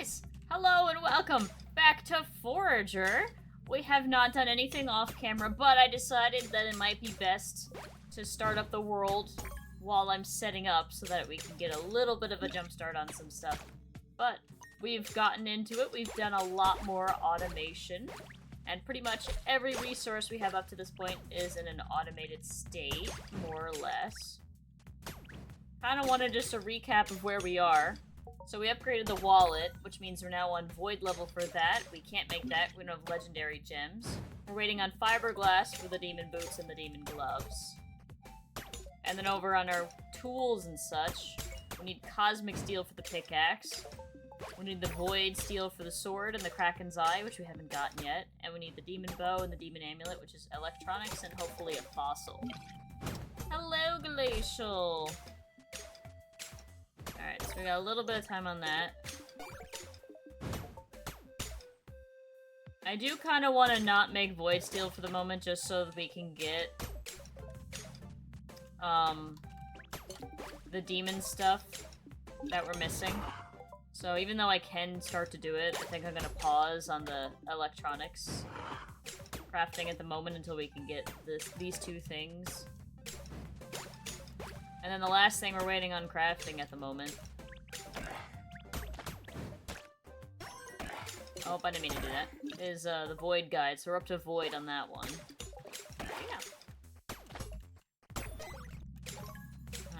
Guys, hello and welcome back to Forager. We have not done anything off camera, but I decided that it might be best to start up the world while I'm setting up so that we can get a little bit of a jump start on some stuff. But we've gotten into it, we've done a lot more automation, and pretty much every resource we have up to this point is in an automated state, more or less. Kinda wanted just a recap of where we are. So we upgraded the wallet, which means we're now on void level for that. We can't make that, we don't have legendary gems. We're waiting on fiberglass for the demon boots and the demon gloves. And then over on our tools and such, we need cosmic steel for the pickaxe. We need the void steel for the sword and the kraken's eye, which we haven't gotten yet. And we need the demon bow and the demon amulet, which is electronics and hopefully a fossil. Hello, Glacial! Alright, so we got a little bit of time on that. I do kind of want to not make void steel for the moment, just so that we can get the demon stuff that we're missing. So even though I can start to do it, I think I'm gonna pause on the electronics crafting at the moment until we can get these two things. And then the last thing we're waiting on crafting at the moment. Oh, I didn't mean to do that. Is the void guide, so we're up to void on that one. Yeah.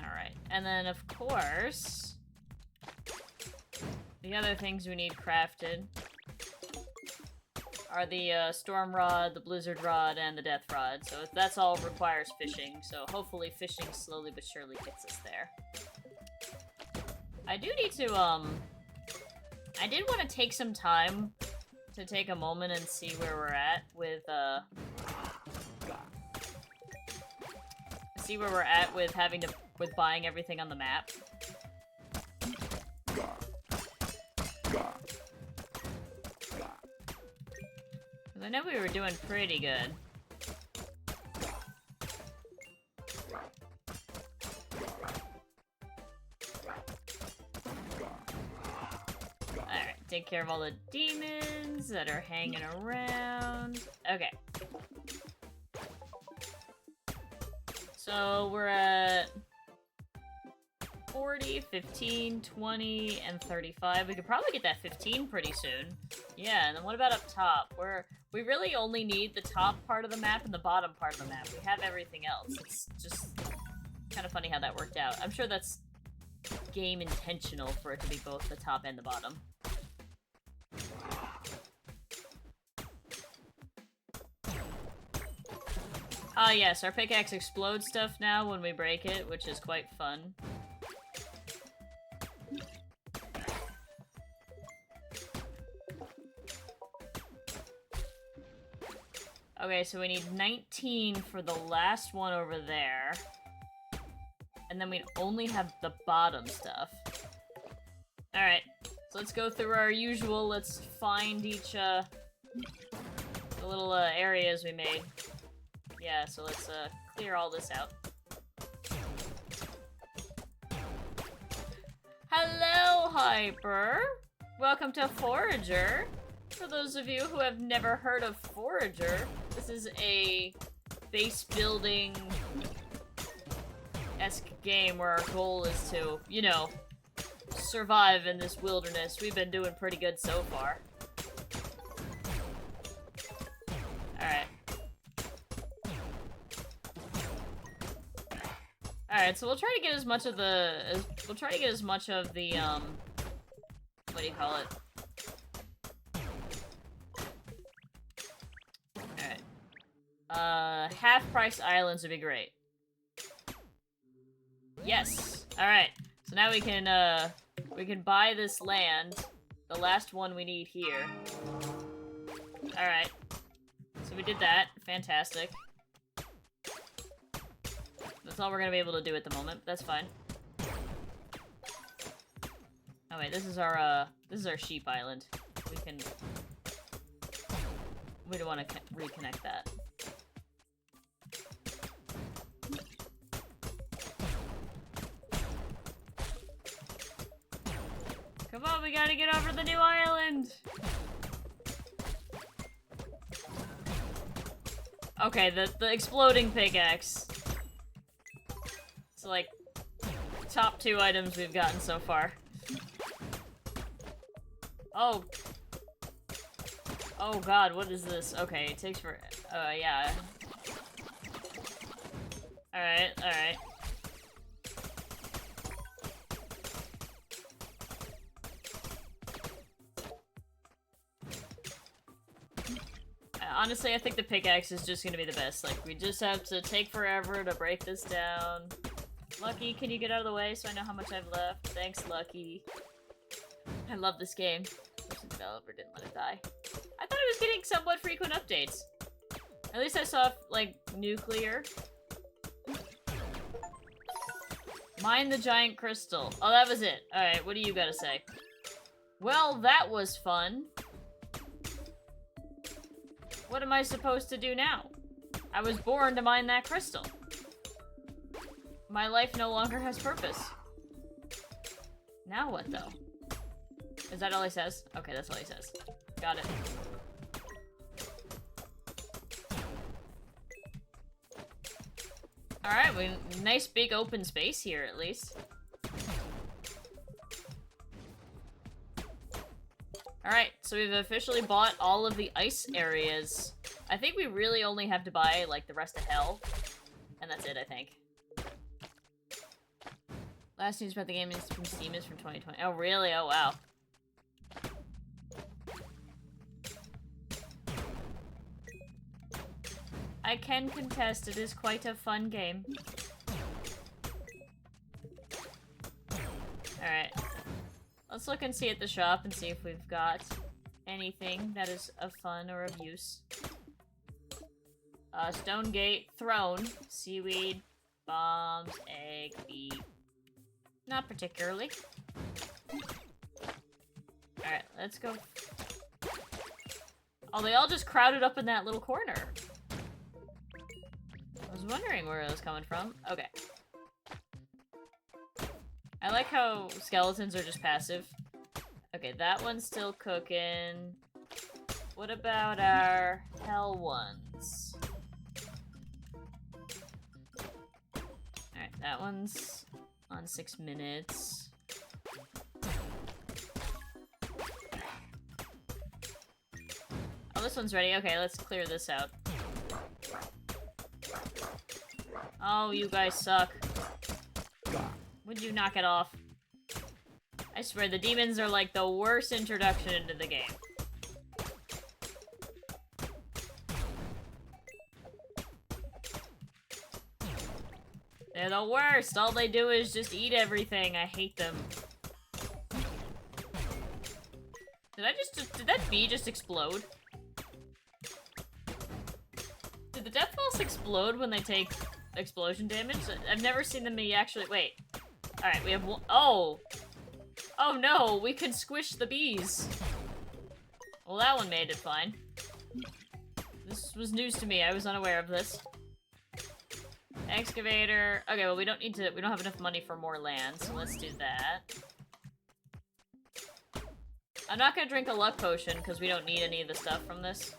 Alright, and then of course, the other things we need crafted are the storm rod, the blizzard rod, and the death rod. So that's all requires fishing, so hopefully fishing slowly but surely gets us there. I do need to, I did want to take some time to take a moment and see where we're at with, with buying everything on the map. I know we were doing pretty good. Alright, take care of all the demons that are hanging around. Okay. So we're at 40, 15, 20, and 35. We could probably get that 15 pretty soon. Yeah, and then what about up top? We really only need the top part of the map and the bottom part of the map. We have everything else. It's just kind of funny how that worked out. I'm sure that's game intentional for it to be both the top and the bottom. Ah yes, our pickaxe explodes stuff now when we break it, which is quite fun. Okay, so we need 19 for the last one over there. And then we only have the bottom stuff. Alright, so let's go through our usual, let's find each, the little, areas we made. Yeah, so let's, clear all this out. Hello, Hyper! Welcome to Forager! For those of you who have never heard of Forager, this is a base building-esque game where our goal is to, you know, survive in this wilderness. We've been doing pretty good so far. Alright. Alright, so we'll try to get as much of the, what do you call it? Half-price islands would be great. Yes! Alright. So now we can buy this land. The last one we need here. Alright. So we did that. Fantastic. That's all we're gonna be able to do at the moment. That's fine. Oh wait, this is our sheep island. We don't want to reconnect that. Come Come on, we gotta get over the new island! Okay, the exploding pickaxe. It's like top 2 items we've gotten so far. Oh. Oh god, what is this? Okay, it takes for yeah. Alright, alright. Honestly, I think the pickaxe is just gonna be the best. Like, we just have to take forever to break this down. Lucky, can you get out of the way so I know how much I've left? Thanks, Lucky. I love this game. Wish the developer didn't let it die. I thought it was getting somewhat frequent updates. At least I saw, like, nuclear. Mine the giant crystal. Oh, that was it. Alright, what do you gotta say? Well, that was fun. What am I supposed to do now? I was born to mine that crystal. My life no longer has purpose. Now what, though? Is that all he says? Okay, that's all he says. Got it. Alright, nice big open space here, at least. Alright, so we've officially bought all of the ice areas. I think we really only have to buy, like, the rest of hell. And that's it, I think. Last news about the game is from Steam is from 2020. Oh, really? Oh, wow. I can contest, it is quite a fun game. Alright. Let's look and see at the shop and see if we've got anything that is of fun or of use. Stone gate, throne, seaweed, bombs, egg, beef. Not particularly. Alright, let's go. Oh, they all just crowded up in that little corner. I was wondering where it was coming from. Okay. I like how skeletons are just passive. Okay, that one's still cooking. What about our hell ones? Alright, that one's on 6 minutes. Oh, this one's ready. Okay, let's clear this out. Oh, you guys suck. Would you knock it off? I swear, the demons are like the worst introduction into the game. They're the worst! All they do is just eat everything. I hate them. Did that bee just explode? Did the death balls explode when they take explosion damage? I've never seen them be actually- wait. Alright, we have one- oh! Oh no, we could squish the bees! Well, that one made it fine. This was news to me, I was unaware of this. Excavator. Okay, well we don't have enough money for more land, so let's do that. I'm not gonna drink a luck potion, because we don't need any of the stuff from this.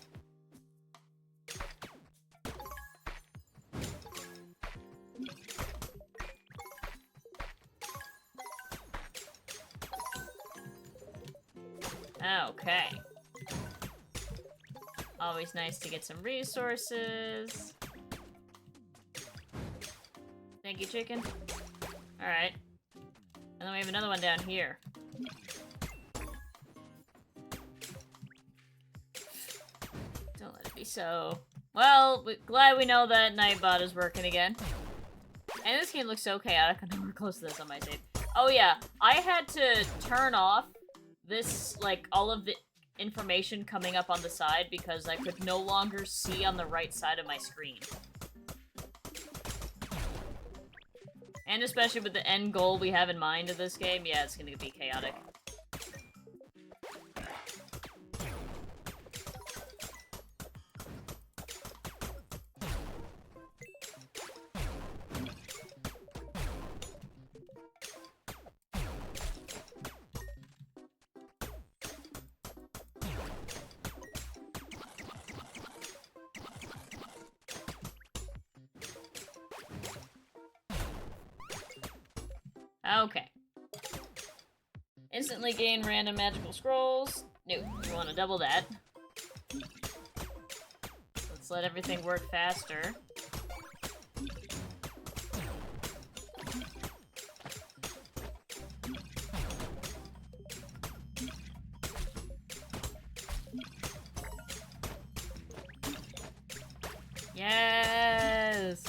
Okay. Always nice to get some resources. Thank you, chicken. Alright. And then we have another one down here. Don't let it be so. Well, glad we know that Nightbot is working again. And this game looks so chaotic. I know we're close to this on my save. Oh yeah, I had to turn off this, like, all of the information coming up on the side because I could no longer see on the right side of my screen. And especially with the end goal we have in mind of this game, yeah, it's gonna be chaotic. Okay. Instantly gain random magical scrolls. No, we want to double that. Let's let everything work faster. Yes!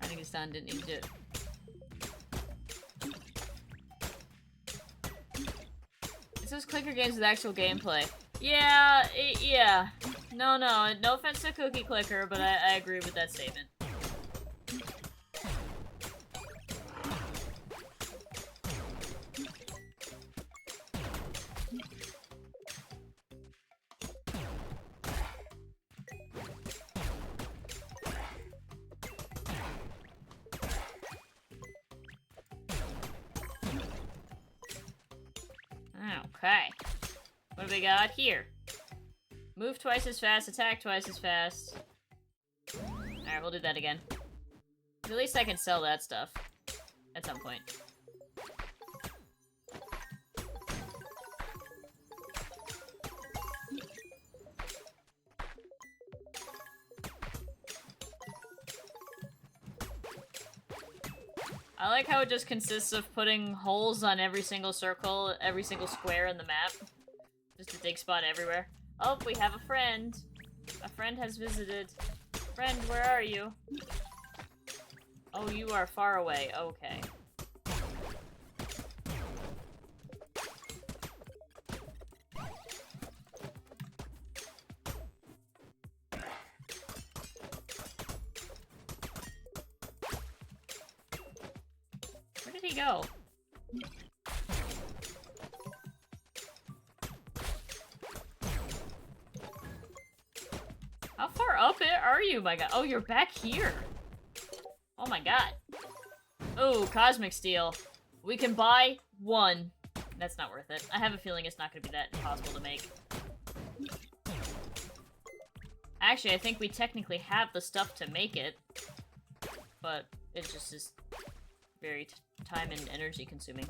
Frankenstein didn't need to do it. It says clicker games with actual gameplay. Yeah, yeah. No offense to Cookie Clicker, but I agree with that statement. Okay. What do we got here? Move twice as fast, attack twice as fast. Alright, we'll do that again. At least I can sell that stuff. At some point. I like how it just consists of putting holes on every single circle, every single square in the map. Just a dig spot everywhere. Oh, we have a friend. A friend has visited. Friend, where are you? Oh, you are far away. Okay. Where did he go? How far up are you, my god? Oh, you're back here. Oh my god. Oh, Cosmic Steel. We can buy one. That's not worth it. I have a feeling it's not going to be that impossible to make. Actually, I think we technically have the stuff to make it. But it just is very time and energy consuming.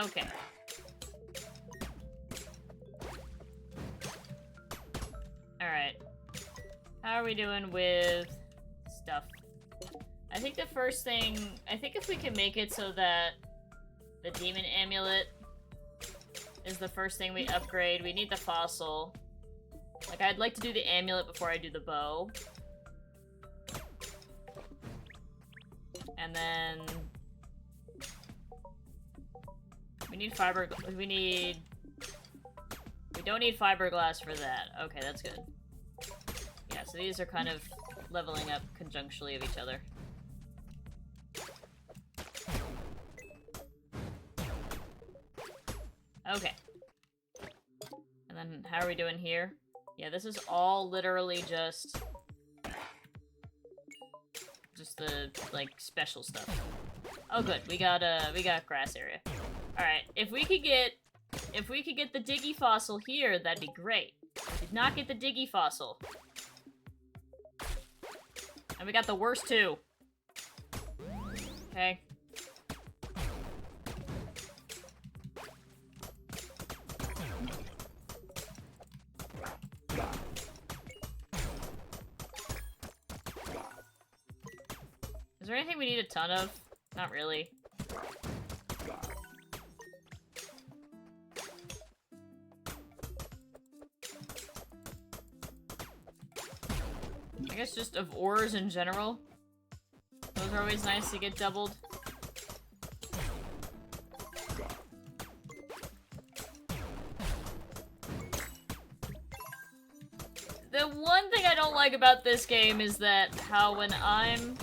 Okay. Alright. How are we doing with stuff? I think the first thing... I think if we can make it so that the Demon Amulet is the first thing we upgrade. We need the fossil. Like, I'd like to do the amulet before I do the bow. And then... we need fiber... we don't need fiberglass for that. Okay, that's good. Yeah, so these are kind of leveling up conjunctionally of each other. Okay. And then, how are we doing here? Yeah, this is all literally just the, like, special stuff. Oh, good. We got grass area. Alright, if we could get the Diggy Fossil here, that'd be great. We did not get the Diggy Fossil. And we got the worst two. Okay. Is there anything we need a ton of? Not really. I guess just of ores in general. Those are always nice to get doubled. The one thing I don't like about this game is that how when I'm...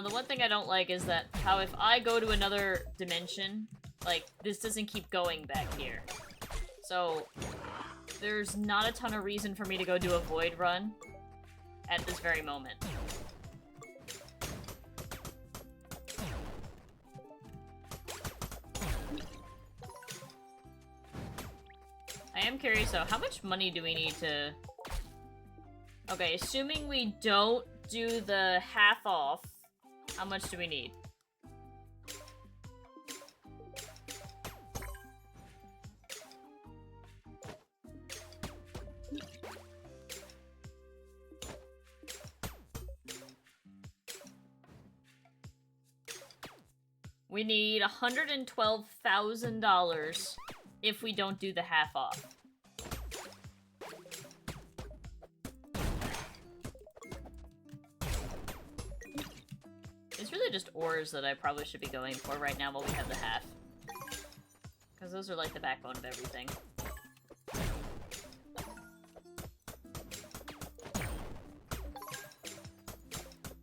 the one thing I don't like is that how if I go to another dimension, like, this doesn't keep going back here. So, there's not a ton of reason for me to go do a void run at this very moment. I am curious though, how much money do we need to... Okay, assuming we don't do the half off, how much do we need? We need $112,000 if we don't do the half off. It's really just ores that I probably should be going for right now while we have the half. Because those are like the backbone of everything.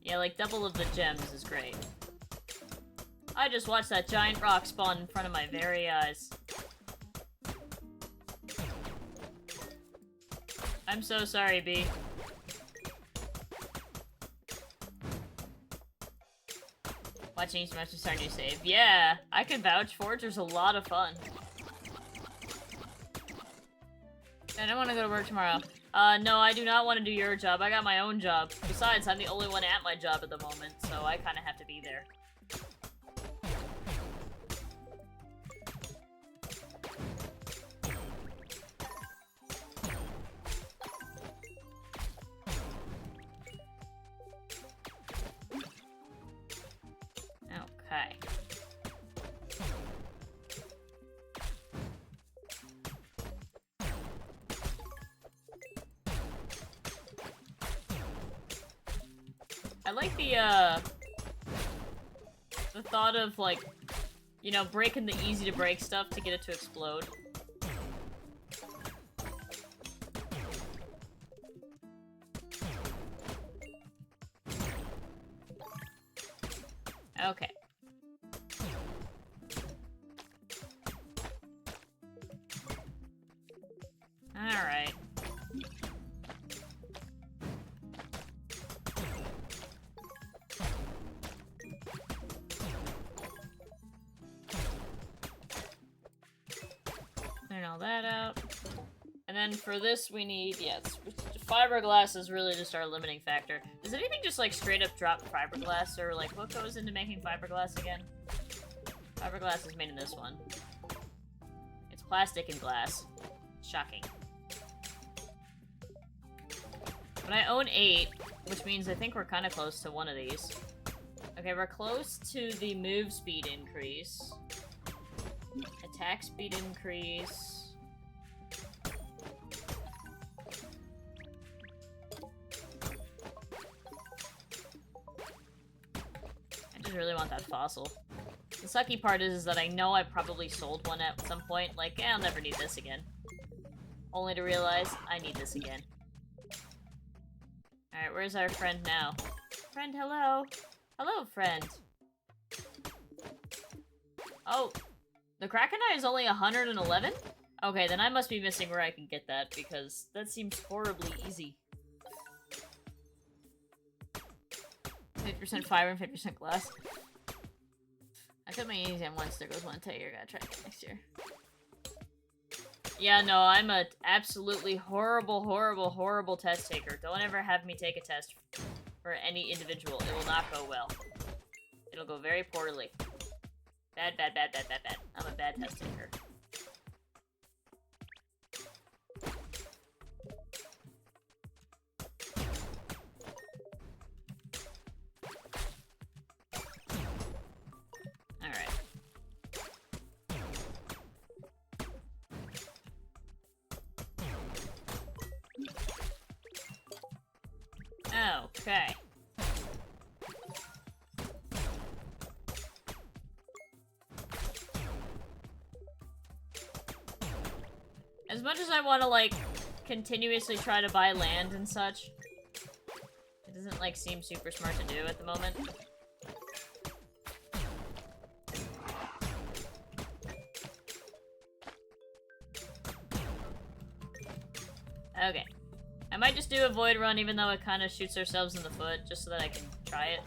Yeah, like double of the gems is great. I just watched that giant rock spawn in front of my very eyes. I'm so sorry, B. Watching each match to start a new save. Yeah, I can vouch. Forager's a lot of fun. I don't want to go to work tomorrow. No, I do not want to do your job. I got my own job. Besides, I'm the only one at my job at the moment, so I kind of have to be there. Okay. I like the thought of, like, you know, breaking the easy-to-break stuff to get it to explode. Okay. Alright. Clearing all that out. And then for this we need, yeah, fiberglass is really just our limiting factor. Does anything just like straight up drop fiberglass, or like what goes into making fiberglass again? Fiberglass is made in this one. It's plastic and glass. Shocking. But I own 8, which means I think we're kind of close to one of these. Okay, we're close to the move speed increase. Attack speed increase. I just really want that fossil. The sucky part is that I know I probably sold one at some point. Like, I'll never need this again. Only to realize I need this again. Alright, where's our friend now? Friend, hello. Hello, friend. Oh, the Krakenite is only 111? Okay, then I must be missing where I can get that, because that seems horribly easy. 50% fiber and 50% glass. I cut my easy on once, there goes one tell you, gotta try it next year. Yeah, no, I'm a absolutely horrible, horrible, horrible test taker. Don't ever have me take a test for any individual. It will not go well. It'll go very poorly. Bad, bad, bad, bad, bad, bad. I'm a bad test taker. Alright. Okay. As much as I want to, like, continuously try to buy land and such, it doesn't, like, seem super smart to do at the moment. Okay. I might just do a void run even though it kind of shoots ourselves in the foot, just so that I can try it.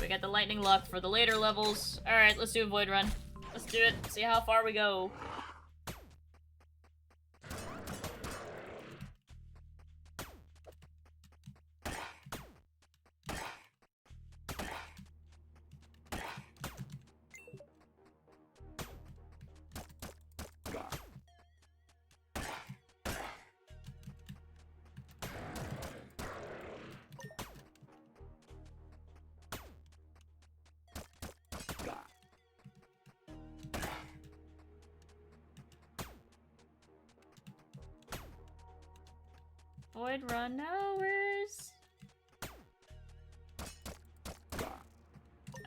we got the lightning luck for the later levels. Alright, let's do a void run. Let's do it. See how far we go. Void run hours.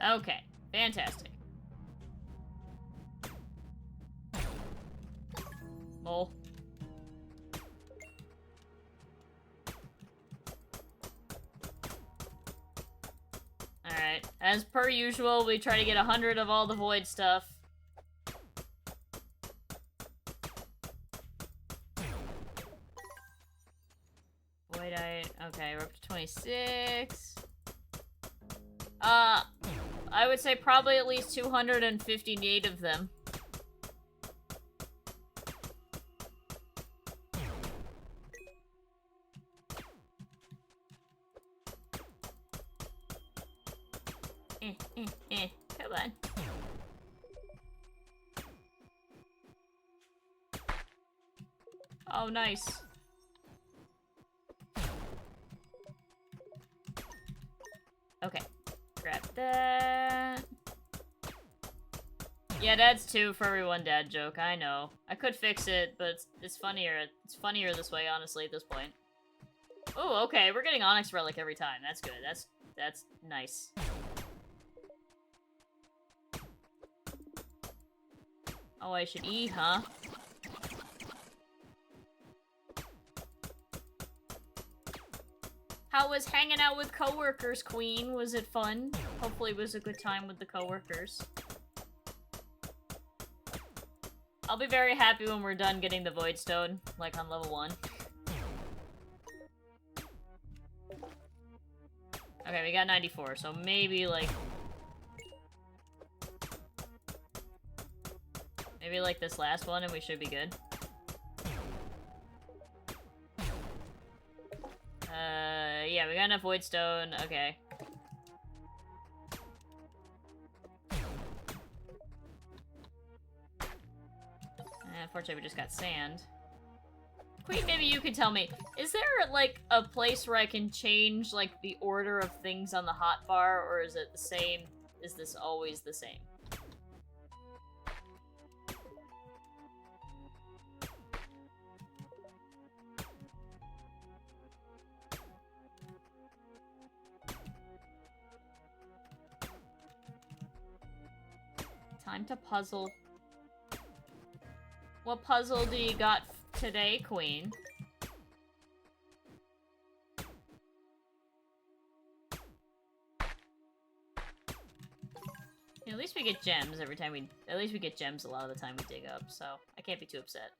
Okay, fantastic. Lol. Alright, as per usual, we try to get 100 of all the void stuff. Okay, we're up to 26. I would say probably at least 258 of them. Come on. Oh, nice. Okay, grab that. Yeah, Dad's 2 for every one dad joke, I know. I could fix it, but it's funnier. It's funnier this way, honestly, at this point. Oh, okay, we're getting Onyx Relic every time. That's good. That's nice. Oh, I should E, huh? How was hanging out with coworkers, Queen? Was it fun? Hopefully it was a good time with the coworkers. I'll be very happy when we're done getting the Void Stone, like on level 1. Okay, we got 94, so maybe like... maybe like this last one and we should be good. Yeah, we got enough Void Stone. Okay. Unfortunately, we just got sand. Queen, maybe you could tell me, is there, like, a place where I can change, like, the order of things on the hotbar, or is it the same? Is this always the same? Time to puzzle. What puzzle do you got today, Queen? Yeah, at least we get gems every time we... at least we get gems a lot of the time we dig up, so I can't be too upset.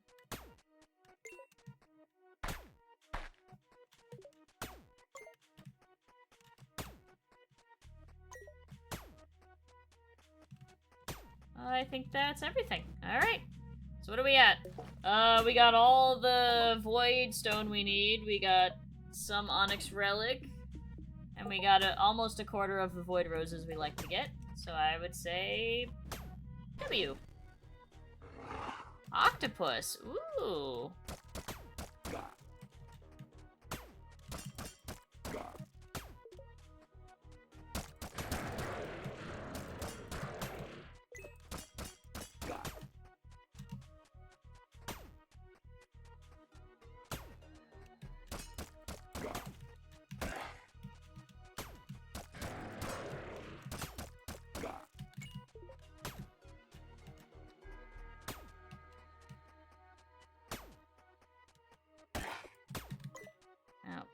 I think that's everything. Alright. So what are we at? We got all the Void Stone we need. We got some Onyx Relic. And we got almost a quarter of the Void Roses we like to get. So I would say... W. Octopus. Ooh.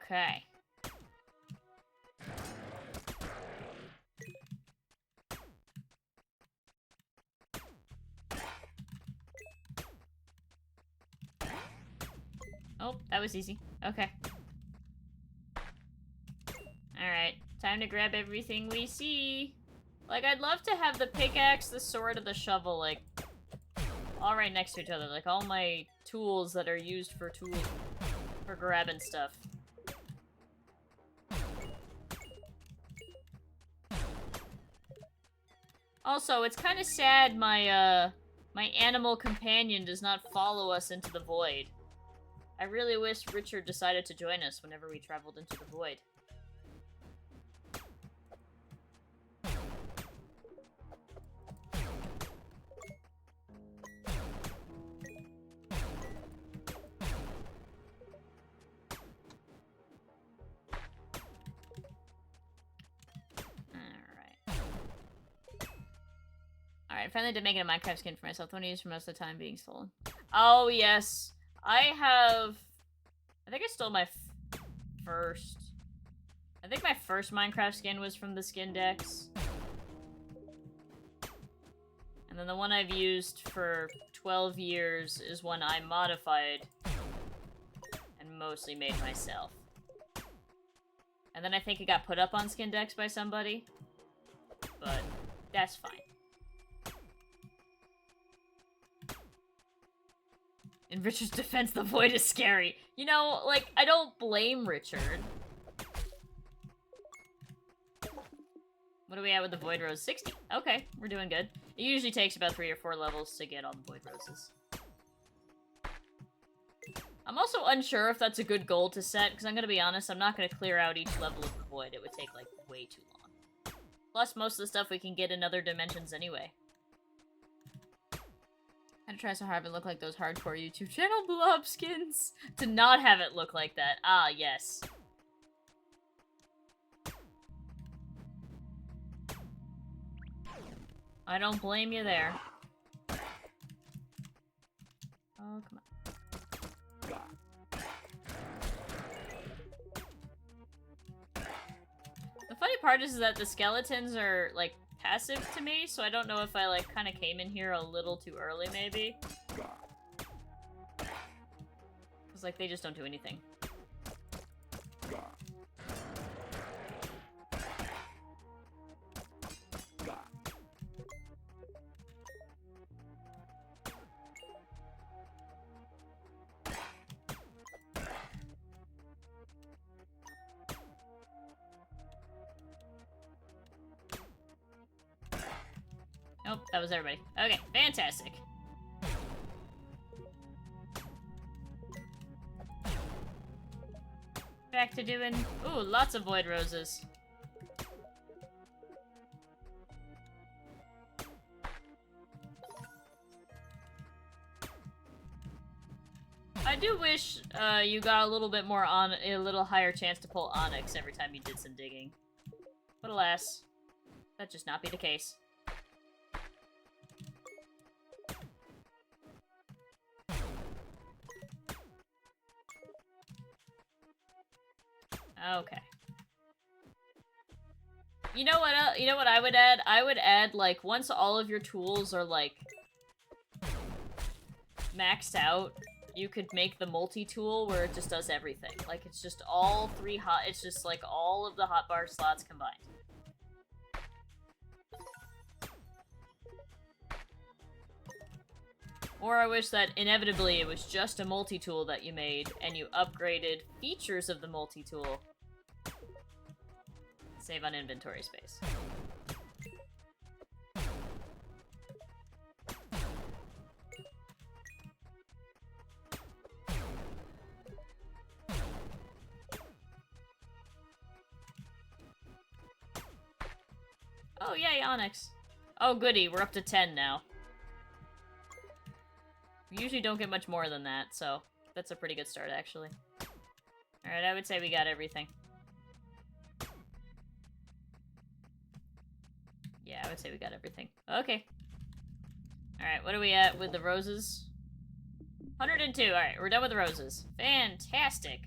Okay. Oh, that was easy. Okay. Alright. Time to grab everything we see. Like, I'd love to have the pickaxe, the sword, and the shovel, like, all right next to each other. Like, all my tools that are used for grabbing stuff. Also, it's kind of sad my animal companion does not follow us into the void. I really wish Richard decided to join us whenever we traveled into the void. Alright, finally did make it a Minecraft skin for myself. The one I use for most of the time being stolen. Oh, yes. I think I stole my first... I think my first Minecraft skin was from the skin decks. And then the one I've used for 12 years is one I modified and mostly made myself. And then I think it got put up on skin decks by somebody. But that's fine. In Richard's defense, the void is scary. You know, like, I don't blame Richard. What are we at with the void rose? 60. Okay, we're doing good. It usually takes about 3 or 4 levels to get all the void roses. I'm also unsure if that's a good goal to set, because I'm gonna be honest, I'm not gonna clear out each level of the void. It would take, like, way too long. Plus, most of the stuff we can get in other dimensions anyway. I had to try so hard to look like those hardcore YouTube channel blob skins. To not have it look like that. Ah, yes. I don't blame you there. Oh, come on. The funny part is that the skeletons are, like, passive to me, so I don't know if I, like, kind of came in here a little too early, maybe. Because, like, they just don't do anything. Nope, that was everybody. Okay, fantastic. Back to doing... Ooh, lots of void roses. I do wish you got a little bit more on a little higher chance to pull onyx every time you did some digging. But alas, that just not be the case. Okay. You know what? You know what I would add? I would add, like, once all of your tools are, like, maxed out, you could make the multi-tool where it just does everything. Like, it's just all 3 hot... It's just, like, all of the hotbar slots combined. Or I wish that, inevitably, it was just a multi-tool that you made, and you upgraded features of the multi-tool. Save on inventory space. Oh, yay, onyx. Oh, goody, we're up to 10 now. We usually don't get much more than that, so that's a pretty good start, actually. Alright, I would say we got everything. Yeah, I would say we got everything. Okay. Alright, what are we at with the roses? 102. Alright, we're done with the roses. Fantastic.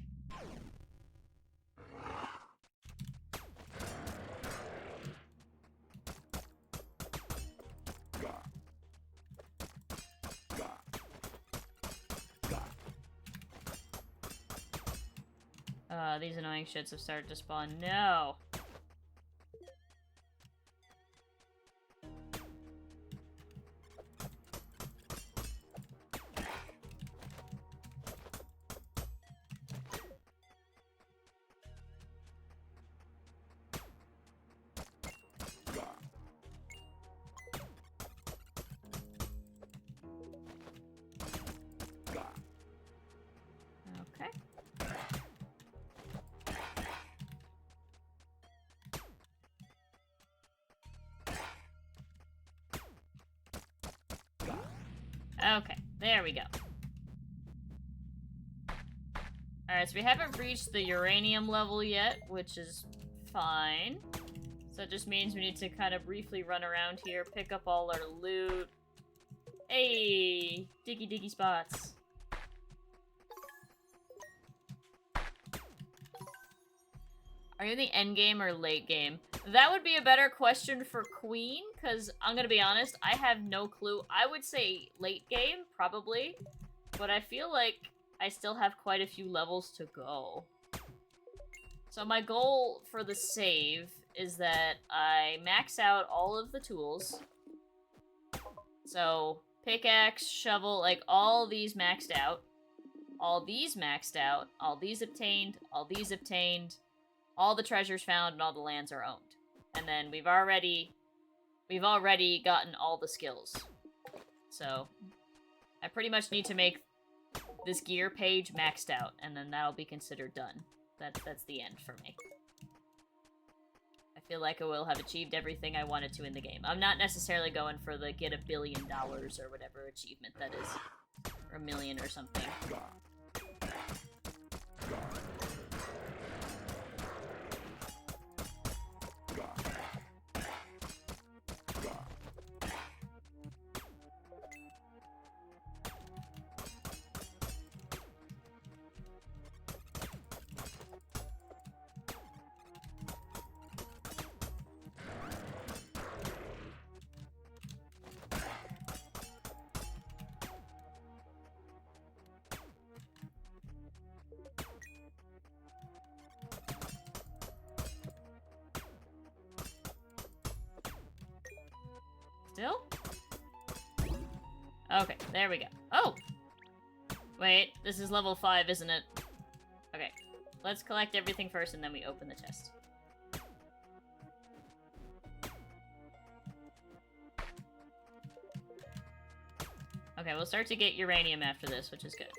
These annoying shits have started to spawn. No. Okay, there we go. Alright, so we haven't reached the uranium level yet, which is fine. So it just means we need to kind of briefly run around here, pick up all our loot. Hey! Diggy diggy spots. Are you in the end game or late game? That would be a better question for Queen, because I'm gonna be honest, I have no clue. I would say late game, probably, but I feel like I still have quite a few levels to go. So my goal for the save is that I max out all of the tools. So, pickaxe, shovel, like, all these maxed out. All these maxed out. All these obtained. All these obtained. All the treasures found and all the lands are owned. And then we've already gotten all the skills. So, I pretty much need to make this gear page maxed out, and then that'll be considered done. That's the end for me. I feel like I will have achieved everything I wanted to in the game. I'm not necessarily going for the get $1 billion or whatever achievement that is. Or 1 million or something. Still? Okay, there we go. Oh! Wait, this is level 5, isn't it? Okay, let's collect everything first and then we open the chest. Okay, we'll start to get uranium after this, which is good.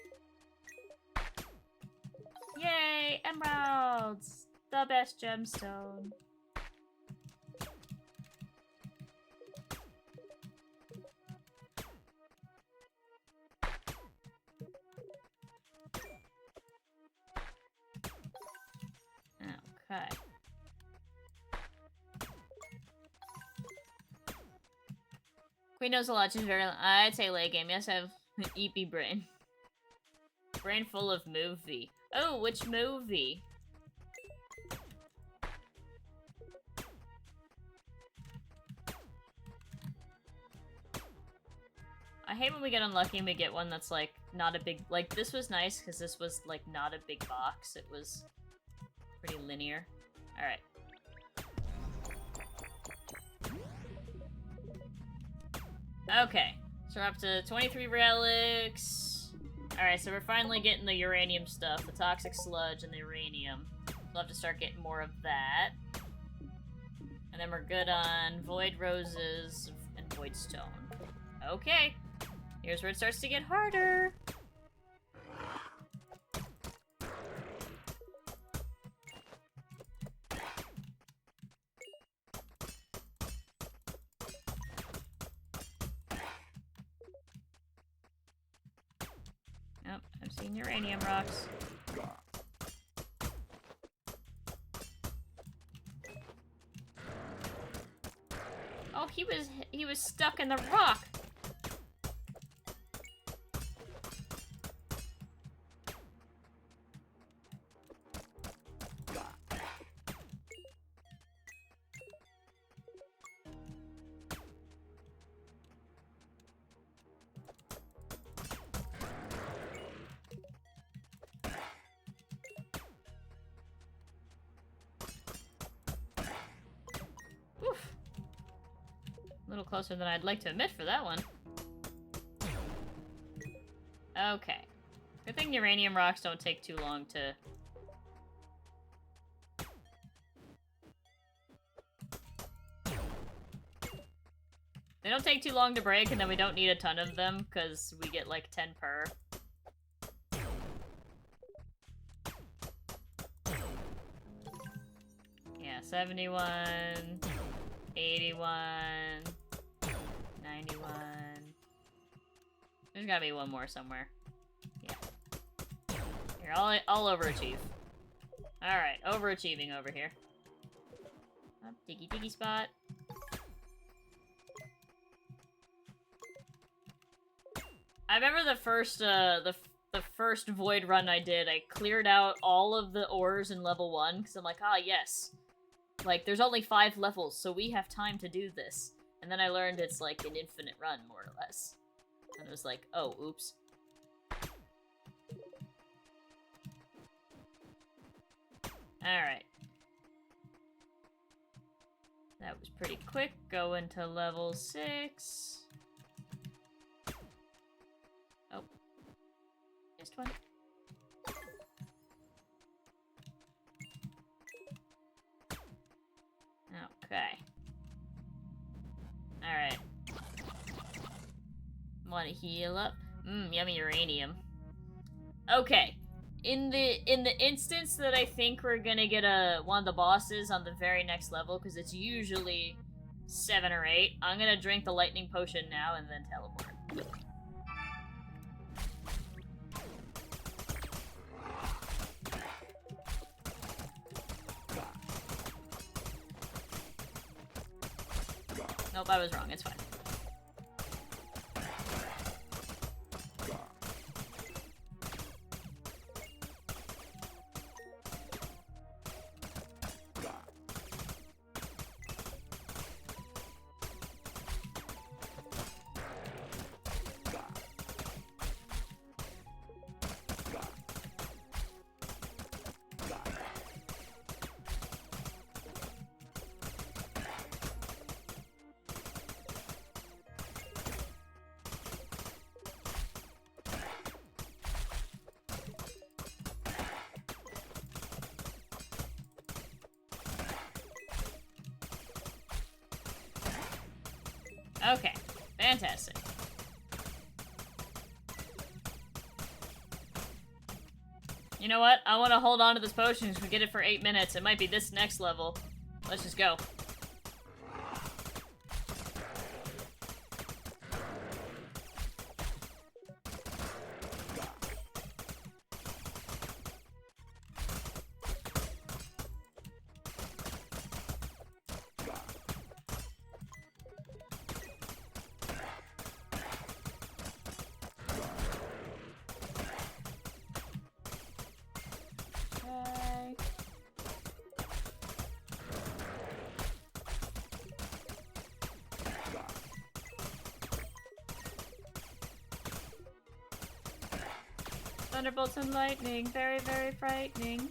Yay! Emeralds! The best gemstone. Okay. Queen knows a lot. She's very... I'd say late game. Yes, I have an EP brain. Brain full of movie. Oh, which movie? I hate when we get unlucky and we get one that's, like, not a big... Like, this was nice because this was, like, not a big box. It was pretty linear. Alright. Okay. So we're up to 23 relics. Alright, so we're finally getting the uranium stuff. The toxic sludge and the uranium. We'll have to start getting more of that. And then we're good on void roses and void stone. Okay. Here's where it starts to get harder. Yep, I've seen uranium rocks. Oh, he was stuck in the rock. A little closer than I'd like to admit for that one. Okay. Good thing uranium rocks don't take too long to... They don't take too long to break, and then we don't need a ton of them, because we get like 10 per. Yeah, 71, 81, 91. There's gotta be one more somewhere. Yeah. Here, I'll overachieve. Alright, overachieving over here. Oh, diggy diggy spot. I remember the first, the first void run I did, I cleared out all of the ores in level 1, because I'm like, ah, yes. Like, there's only 5 levels, so we have time to do this. And then I learned it's like an infinite run, more or less. And it was like, oh, oops. Alright. That was pretty quick. Go into level 6. Oh. Missed one. Okay. Alright. Want to heal up? Yummy uranium. Okay. In the instance that I think we're gonna get one of the bosses on the very next level, because it's usually 7 or 8, I'm gonna drink the lightning potion now and then teleport. Nope, I was wrong. It's fine. Okay, fantastic. You know what? I want to hold on to this potion because we get it for 8 minutes. It might be this next level. Let's just go. Thunderbolts and lightning, very, very frightening.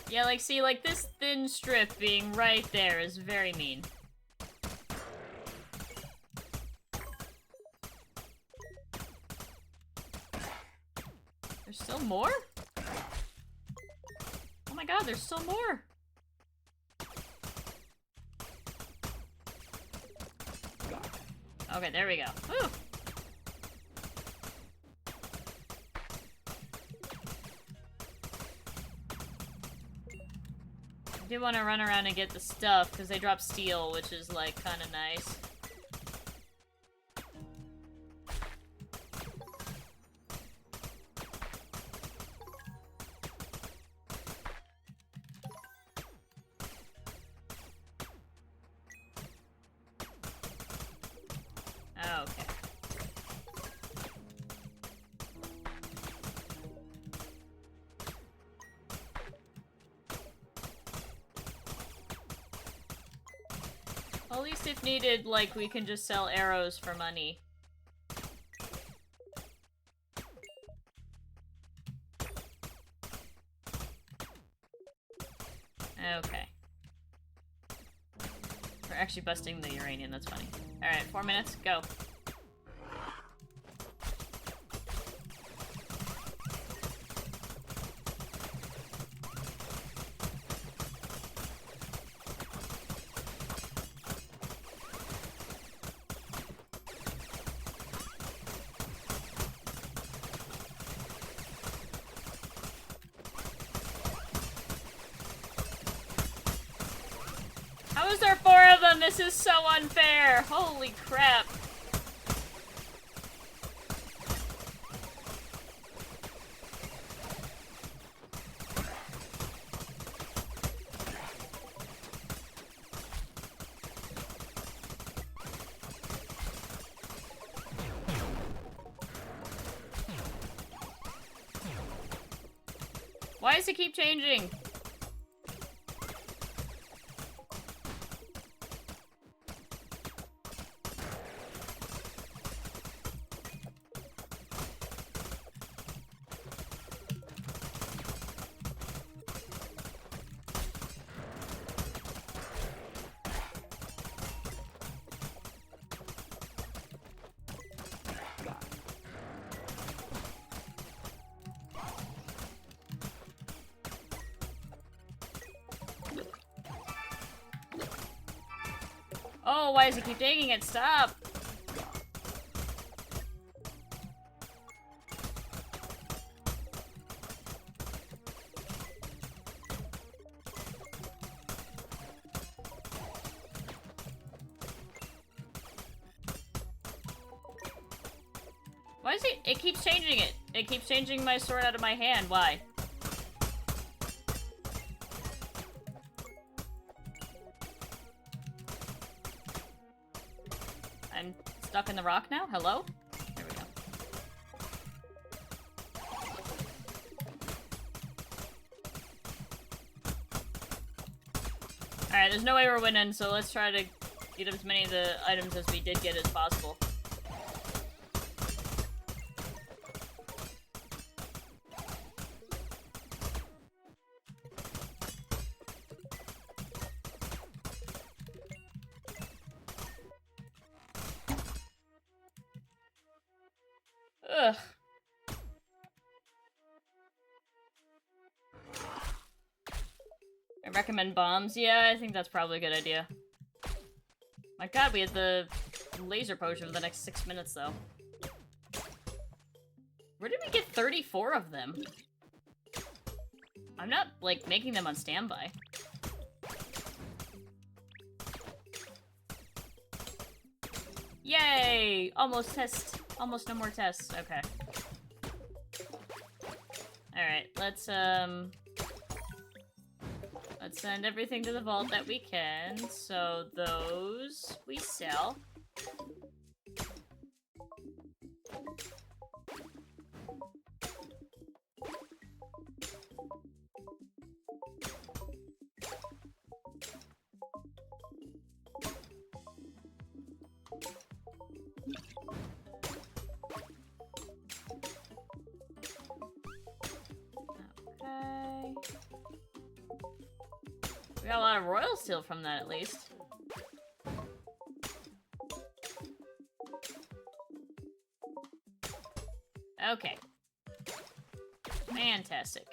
Yeah, like, see, like, this thin strip being right there is very mean. There's still more? Oh my god, there's still more! Okay, there we go. Woo! I do want to run around and get the stuff, because they drop steel, which is, like, kind of nice. Okay. Well, at least if needed, like, we can just sell arrows for money. Okay. We're actually busting the uranium, that's funny. Alright, 4 minutes, go. This is so unfair! Holy crap! Why does it keep changing? Oh, why does it keep taking it? Stop! Why is it? It keeps changing it. It keeps changing my sword out of my hand. Why? I'm stuck in the rock now? Hello? There we go. Alright, there's no way we're winning, so let's try to get as many of the items as we did get as possible. Ugh. I recommend bombs. Yeah, I think that's probably a good idea. My god, we had the laser potion for the next 6 minutes, though. Where did we get 34 of them? I'm not, like, making them on standby. Yay! Almost no more tests. Okay. Alright, let's send everything to the vault that we can. So those we sell. Okay. We got a lot of royal steel from that, at least. Okay. Fantastic.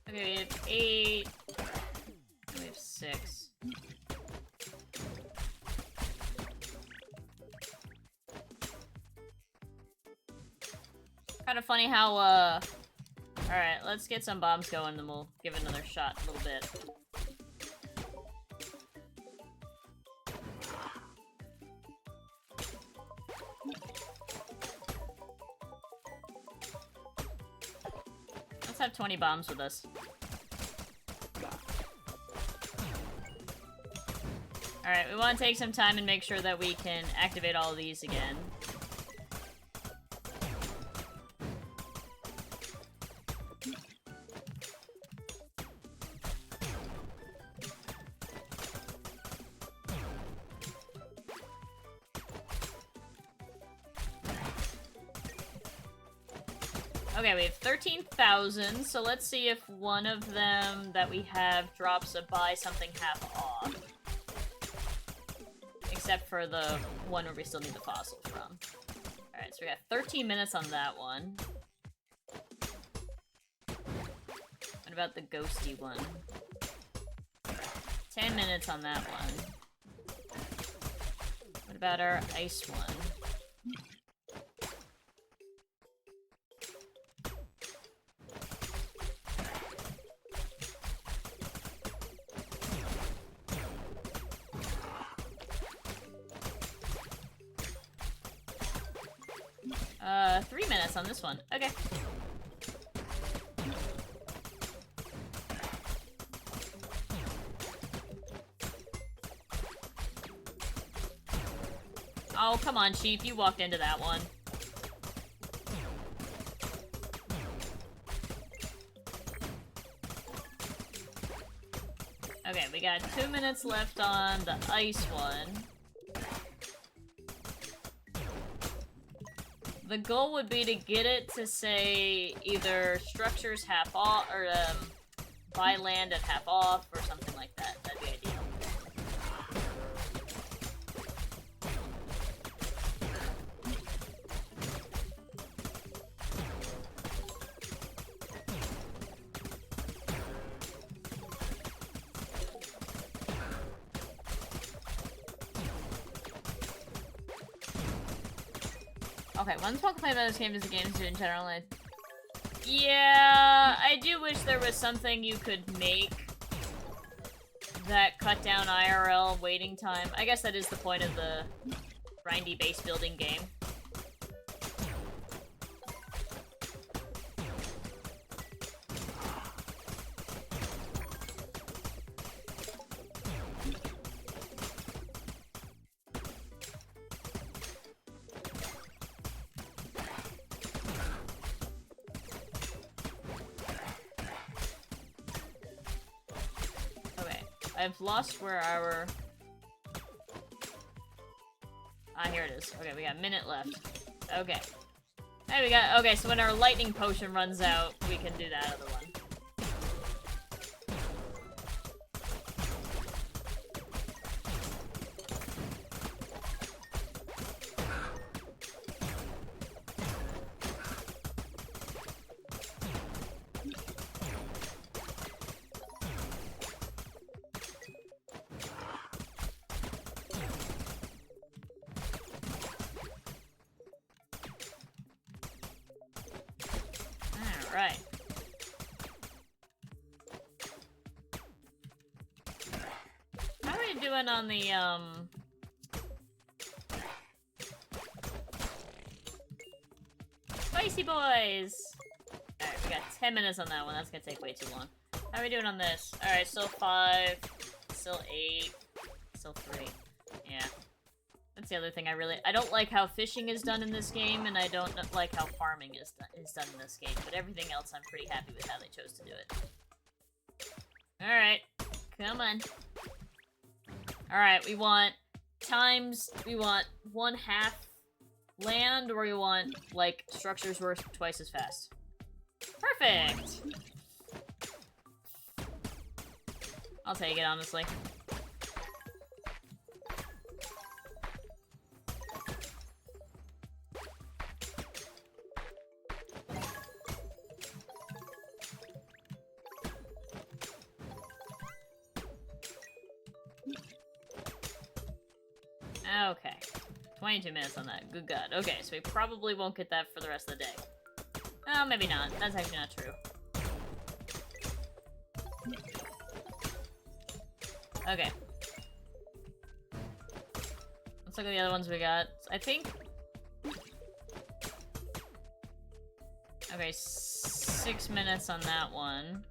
Okay, we have 8. We have 6. Kind of funny how, Alright, let's get some bombs going, then we'll give it another shot a little bit. Let's have 20 bombs with us. Alright, we want to take some time and make sure that we can activate all of these again. Okay, we have 13,000, so let's see if one of them that we have drops a buy something half off. Except for the one where we still need the fossils from. Alright, so we got 13 minutes on that one. What about the ghosty one? 10 minutes on that one. What about our ice one? 3 minutes on this one. Okay. Oh, come on, sheep. You walked into that one. Okay, we got 2 minutes left on the ice one. The goal would be to get it to say either structures half off or buy land at half off or something like that. That'd be ideal. Okay, one small complaint about this game is the games do in general. Yeah, I do wish there was something you could make that cut down IRL waiting time. I guess that is the point of the grindy base building game. I've lost where our... Ah, here it is. Okay, we got a minute left. Okay. Hey, we got... Okay, so when our lightning potion runs out, we can do that other one. Right. How are we doing on the, Spicy boys! Alright, we got 10 minutes on that one. That's gonna take way too long. How are we doing on this? Alright, still 5, still 8, still 3. Yeah. That's the other thing I don't like how fishing is done in this game, and I don't like how farming is done in this game, but everything else I'm pretty happy with how they chose to do it. Alright, come on. Alright, we want 1/2 land, or we want, like, structures worth twice as fast. Perfect! I'll take it, honestly. Okay. 22 minutes on that. Good God. Okay, so we probably won't get that for the rest of the day. Oh, maybe not. That's actually not true. Okay. Let's look at the other ones we got. I think... Okay, 6 minutes on that one.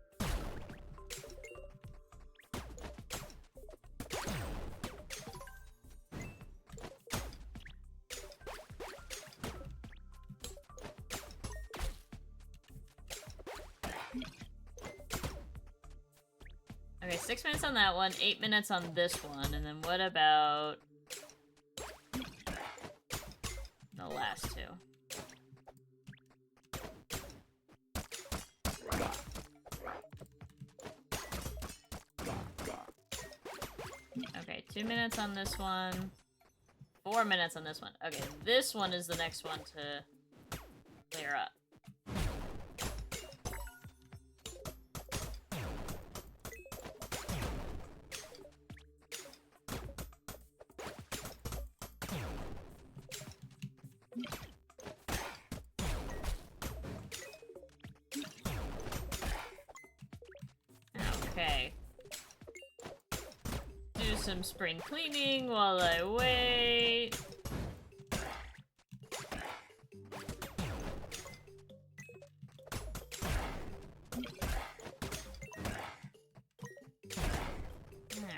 Okay, 6 minutes on that one, 8 minutes on this one, and then what about the last two? Okay, 2 minutes on this one, 4 minutes on this one. Okay, this one is the next one to clear up. Okay. Do some spring cleaning while I wait.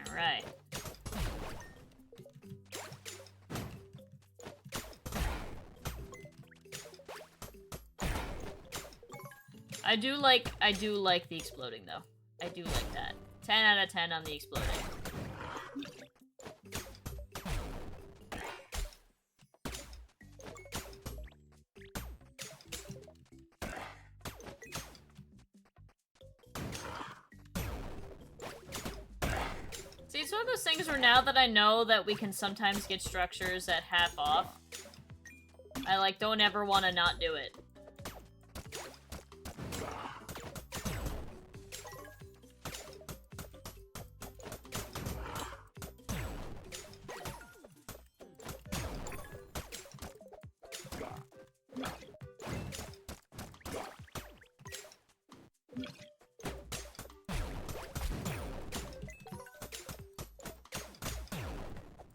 Alright. I do like the exploding though. I do like that. 10 out of 10 on the exploding. See, it's one of those things where now that I know that we can sometimes get structures at half off, I like don't ever want to not do it.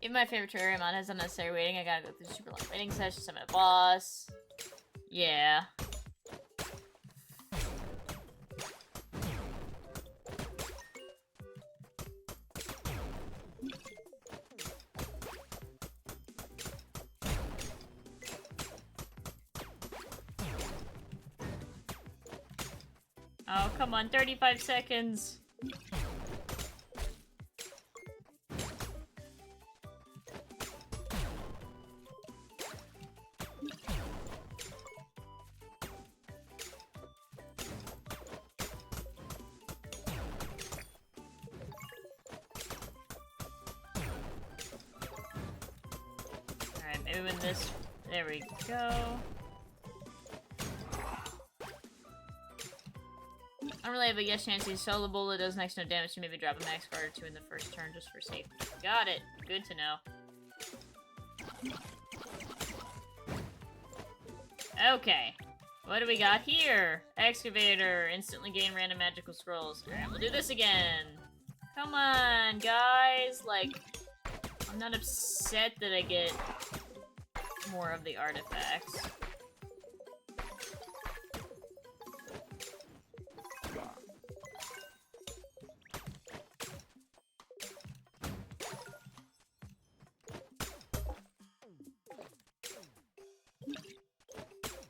Even my favorite terrarium mod has unnecessary waiting. I gotta go through super long waiting sessions. I'm a boss. Yeah. Oh, come on, 35 seconds. Alright, maybe when this... There we go. I don't really have a yes chance to solo bullet does next to no damage to maybe drop a max card or two in the first turn just for safety. Got it. Good to know. Okay. What do we got here? Excavator. Instantly gain random magical scrolls. Alright, we'll do this again. Come on, guys. Like, I'm not upset that I get more of the artifacts.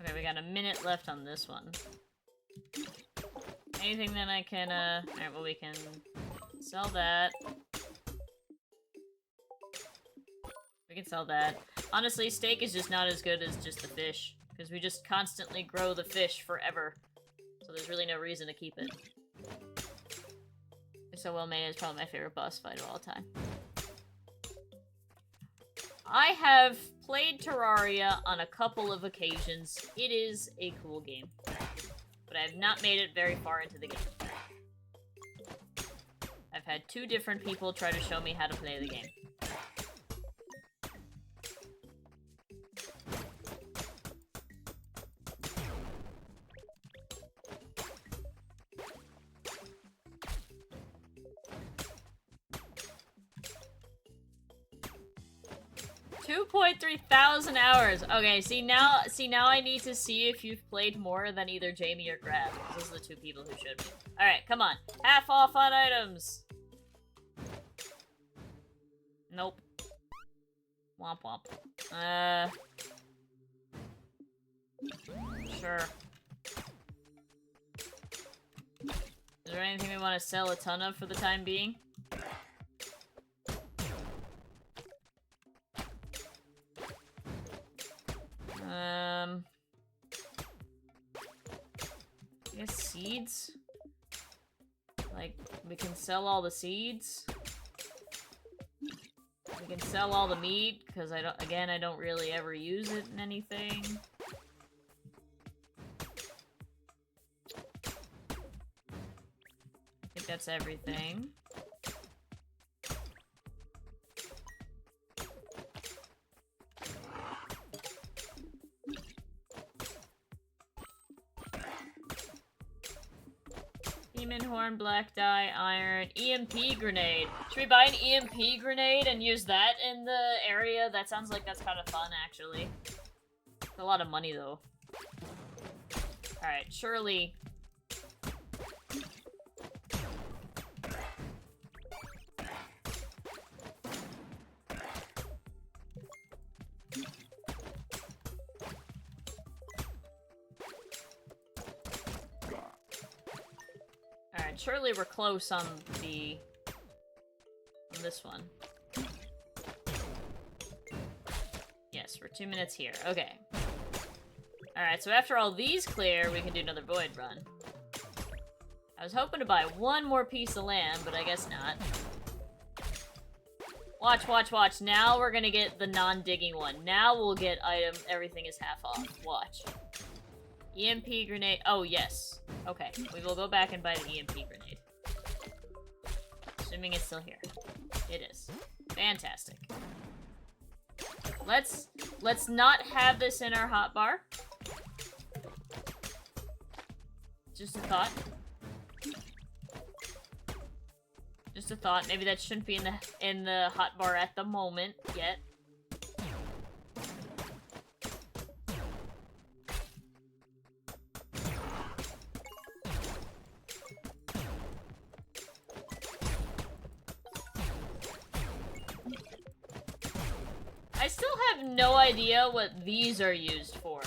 Okay, we got a minute left on this one. Anything that I can, alright, well, we can sell that. We can sell that. Honestly, steak is just not as good as just the fish, because we just constantly grow the fish forever. So there's really no reason to keep it. It's so well made, it's probably my favorite boss fight of all time. I have played Terraria on a couple of occasions. It is a cool game. But I have not made it very far into the game. I've had 2 different people try to show me how to play the game. $2,300 hours. Okay, see now I need to see if you've played more than either Jamie or Grab. Those are the 2 people who showed me. Alright, come on. Half off on items. Nope. Womp womp. Sure. Is there anything we want to sell a ton of for the time being? I guess seeds? Like, we can sell all the seeds. We can sell all the meat, because I don't really ever use it in anything. I think that's everything. demon horn, black dye, iron, EMP grenade. Should we buy an EMP grenade and use that in the area? That sounds like that's kind of fun, actually. It's a lot of money, though. Alright, surely... Alright, surely we're close on the... on this one. Yes, we're 2 minutes here. Okay. Alright, so after all these clear, we can do another void run. I was hoping to buy one more piece of land, but I guess not. Watch, watch, watch. Now we're gonna get the non-digging one. Now we'll get item, everything is half off. Watch. EMP grenade. Oh, yes. Okay, we will go back and buy the EMP grenade. Assuming it's still here. It is. Fantastic. Let's not have this in our hotbar. Just a thought. Just a thought. Maybe that shouldn't be in the hotbar at the moment yet. I still have no idea what these are used for.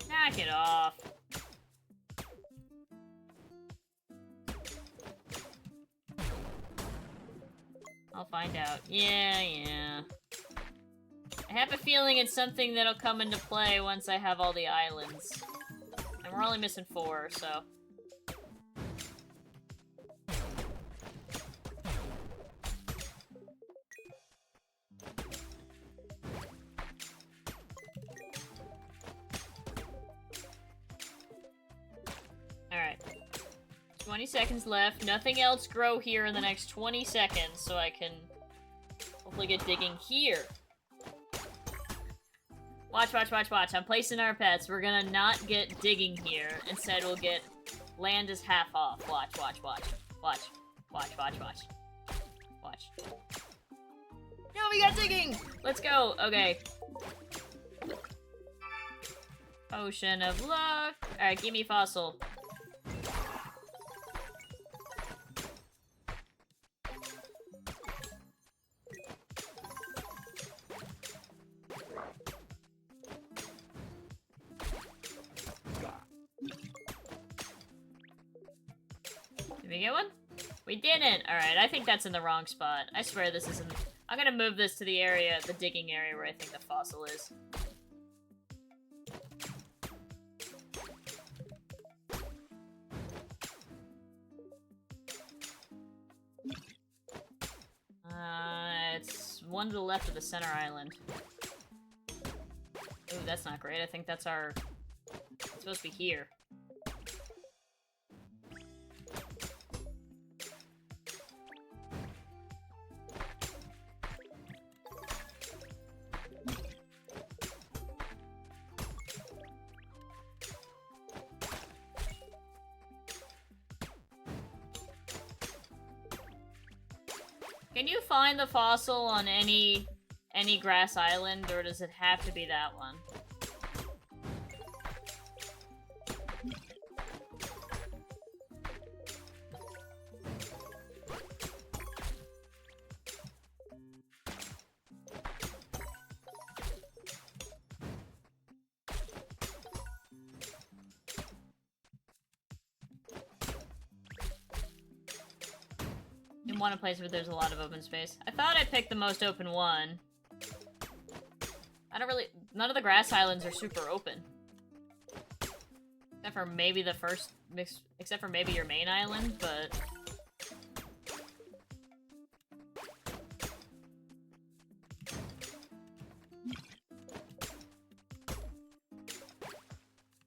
Knock it off. I'll find out. Yeah. I have a feeling it's something that'll come into play once I have all the islands. And we're only missing 4, so... Alright. 20 seconds left. Nothing else grow here in the next 20 seconds, so I can hopefully get digging here. Watch, watch, watch, watch. I'm placing our pets. We're gonna not get digging here. Instead, we'll get land is half off. Watch, watch, watch. Watch. Watch, watch, watch. Watch. No, we got digging! Let's go. Okay. Potion of luck. Alright, give me fossil. Did we get one? We didn't! Alright, I think that's in the wrong spot. I swear this isn't... I'm gonna move this to the area, the digging area where I think the fossil is. It's one to the left of the center island. Ooh, that's not great. I think that's our... It's supposed to be here. Can you find the fossil on any grass island, or does it have to be that one? In one place where there's a lot of open space. I thought I picked the most open one. I don't really... None of the grass islands are super open. Except for maybe the first... Except for maybe your main island, but...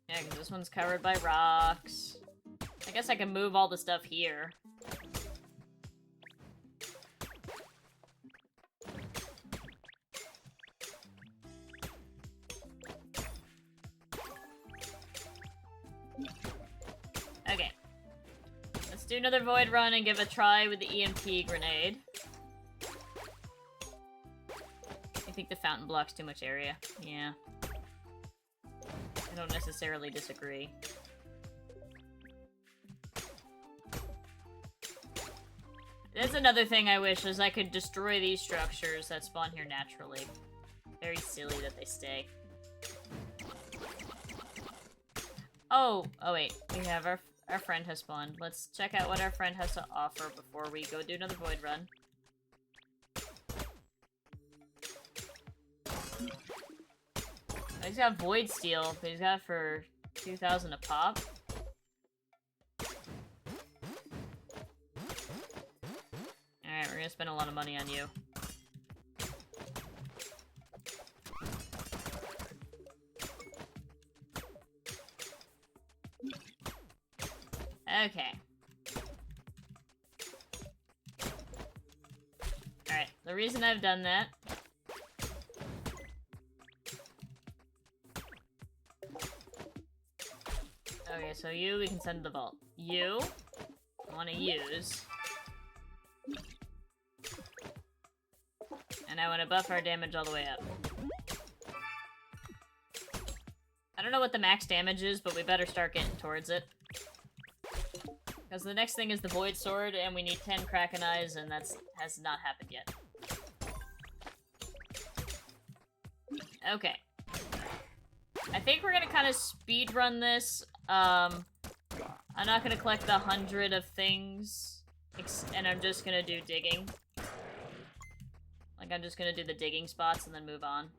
Yeah, because this one's covered by rocks. I guess I can move all the stuff here. Okay. Let's do another void run and give a try with the EMP grenade. I think the fountain blocks too much area. Yeah. I don't necessarily disagree. That's another thing I wish, is I could destroy these structures that spawn here naturally. Very silly that they stay. Oh wait, we have our friend has spawned. Let's check out what our friend has to offer before we go do another void run. He's got void steel, but he's got it for 2,000 a pop. Alright, we're gonna spend a lot of money on you. Okay. Alright, the reason I've done that... Okay, so you, we can send to the vault. You, I want to use... And I want to buff our damage all the way up. I don't know what the max damage is, but we better start getting towards it. Because the next thing is the Void Sword, and we need 10 Kraken Eyes, and that's has not happened yet. Okay. I think we're gonna kind of speedrun this. I'm not gonna collect the 100 of things, and I'm just gonna do digging. Like, I'm just gonna do the digging spots and then move on.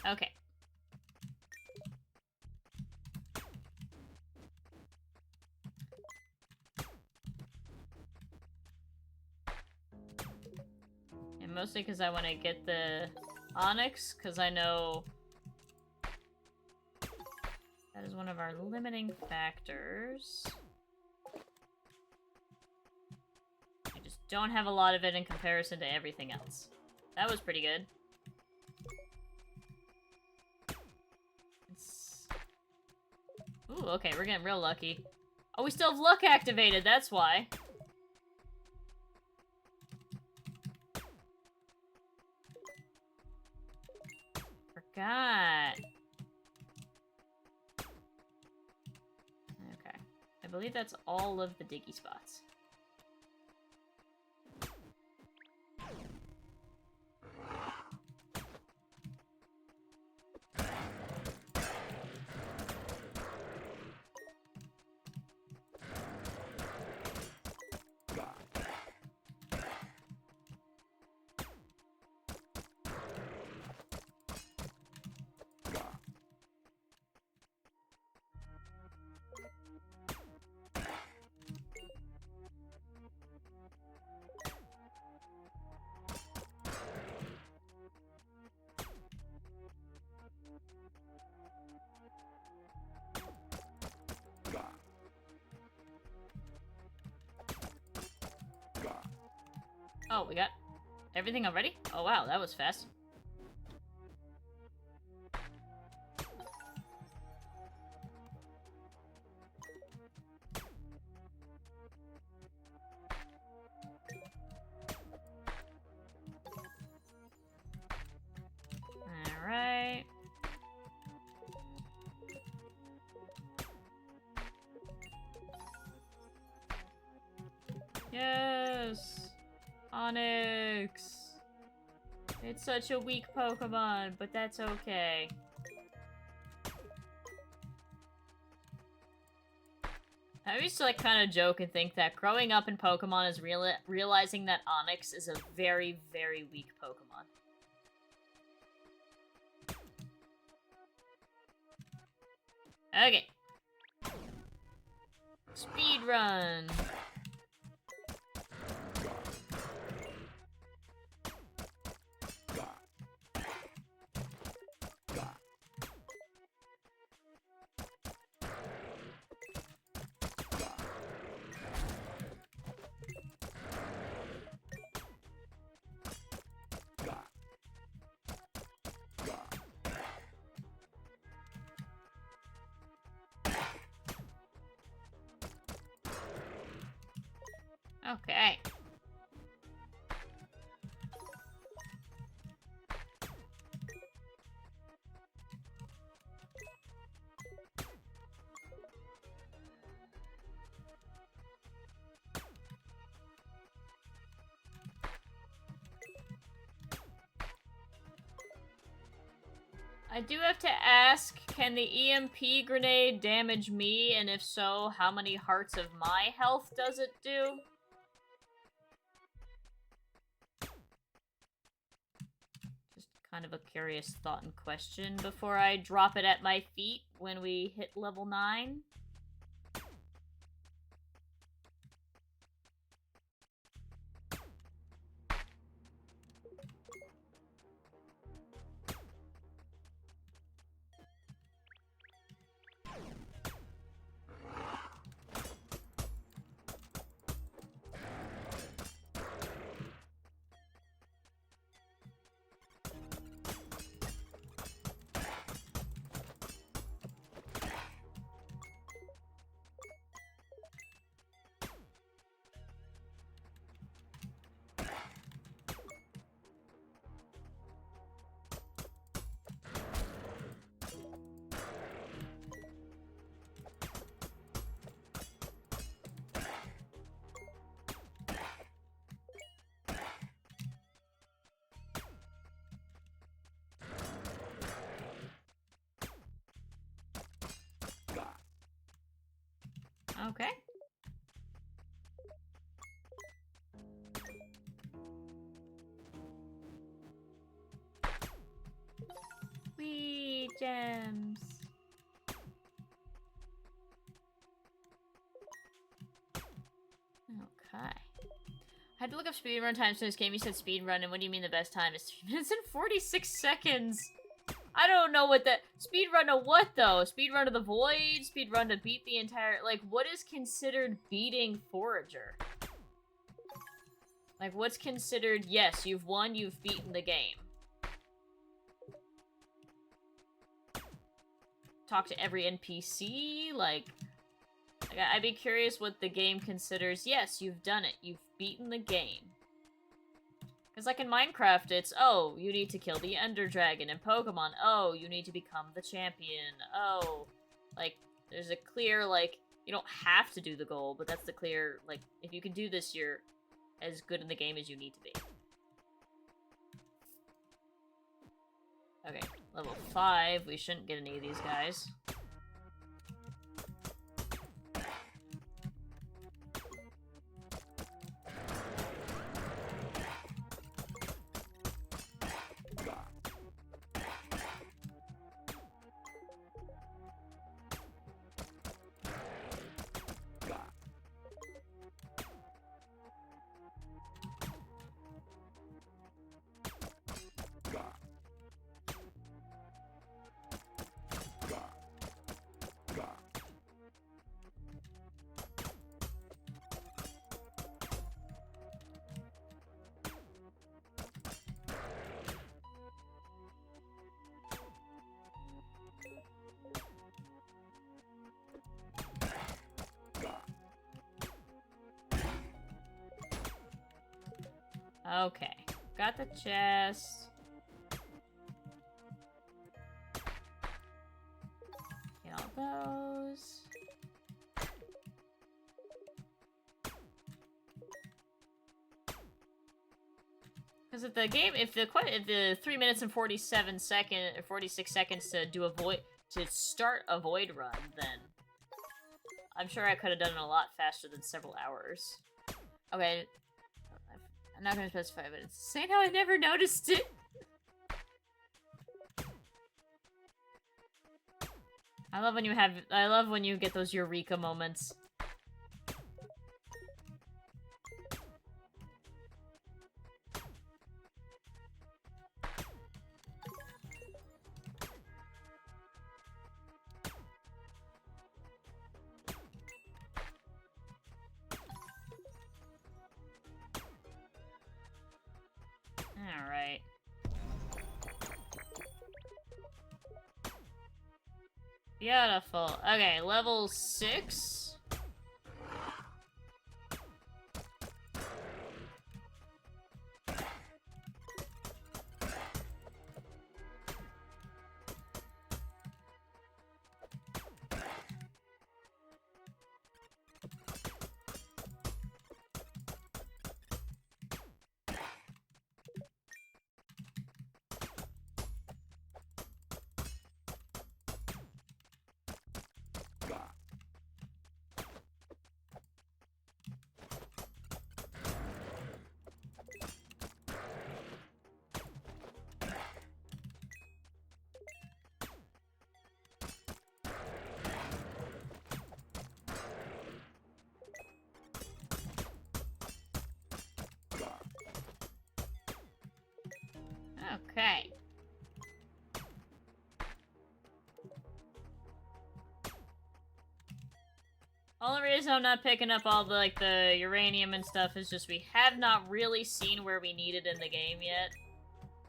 Okay. And mostly because I want to get the Onyx, because I know that is one of our limiting factors. I just don't have a lot of it in comparison to everything else. That was pretty good. Ooh, okay, we're getting real lucky. Oh, we still have luck activated, that's why. Forgot. Okay. I believe that's all of the diggy spots. Oh, we got everything already? Oh wow, that was fast. this? Onyx. It's such a weak Pokemon, but that's okay. I used to like kind of joke and think that growing up in Pokemon is realizing that Onyx is a very, very weak Pokemon. Okay. Speed run. Okay. I do have to ask, can the EMP grenade damage me? And if so, how many hearts of my health does it do? Just kind of a curious thought and question before I drop it at my feet when we hit level 9. Okay. Wee gems. Okay. I had to look up speedrun times for this game. You said speedrun, and what do you mean the best time is 3 minutes and 46 seconds? I don't know what that... Speedrun to what, though? Speedrun to the void? Speedrun to beat the entire... Like, what is considered beating Forager? Like, what's considered, yes, you've won, you've beaten the game? Talk to every NPC? Like I'd be curious what the game considers, yes, you've done it, you've beaten the game. Because, like, in Minecraft, it's, oh, you need to kill the Ender Dragon. In Pokemon, oh, you need to become the champion. Oh, like, there's a clear, like, you don't have to do the goal, but that's the clear, like, if you can do this, you're as good in the game as you need to be. Okay, level 5, we shouldn't get any of these guys. Okay, got the chest. Get all those. Because if the game, if the 3 minutes and 46 seconds to do a void, to start a void run, then I'm sure I could have done it a lot faster than several hours. Okay, I'm not gonna specify, but it's saying how I never noticed it. I love when you get those eureka moments. Alright. Beautiful. Okay, level 6. Okay. Only reason I'm not picking up all the, like, the uranium and stuff is just we have not really seen where we need it in the game yet.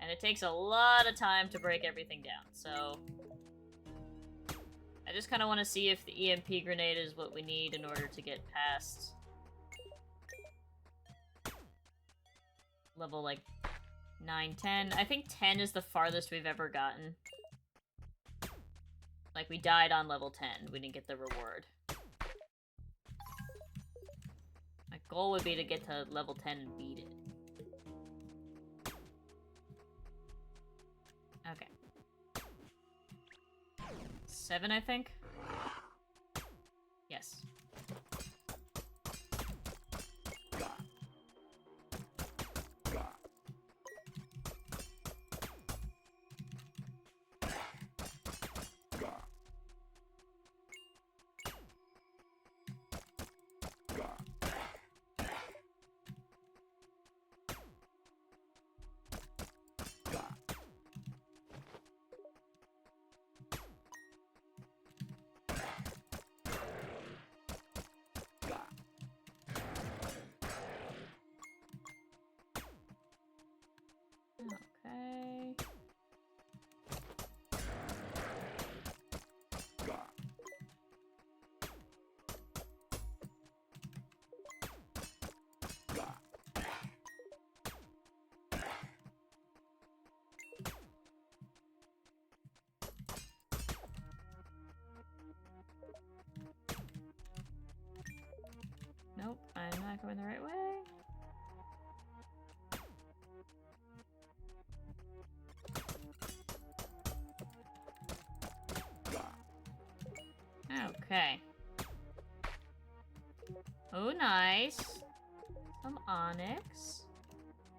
And it takes a lot of time to break everything down, so... I just kind of want to see if the EMP grenade is what we need in order to get past... level, like, 9, 10. I think 10 is the farthest we've ever gotten. Like, we died on level 10. We didn't get the reward. My goal would be to get to level 10 and beat it. Okay. 7, I think? Yes. Okay. Nope, I'm not going the right way. Okay. Oh, nice. Some onyx.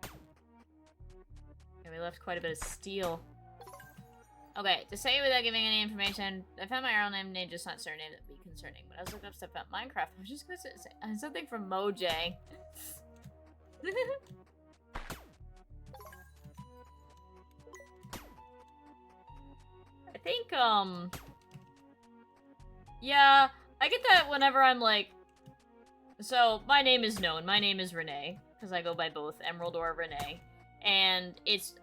Okay, we left quite a bit of steel. Okay, to say without giving any information, I found my real name just not surname that would be concerning. But I was looking up stuff about Minecraft. I was just going to say something from Mojang. I think, yeah, I get that whenever I'm like... So, my name is known. My name is Renee, because I go by both Emerald or Renee. And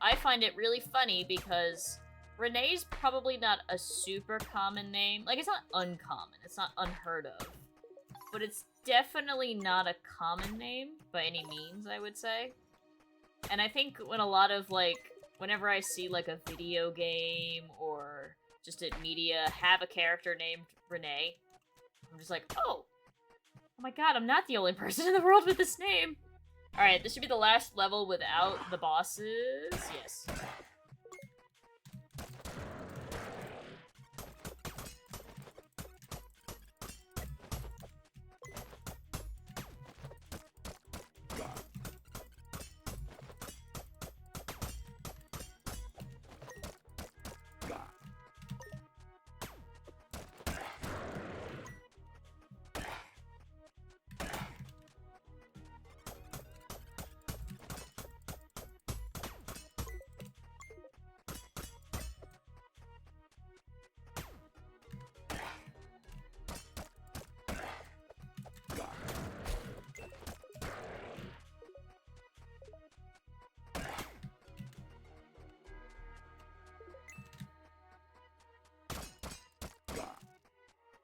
I find it really funny because Renee's probably not a super common name. Like, it's not uncommon. It's not unheard of. But it's definitely not a common name by any means, I would say. And I think when a lot of, like, whenever I see, like, a video game or just at media have a character named Renee, I'm just like, oh my god, I'm not the only person in the world with this name. Alright, this should be the last level without the bosses. Yes.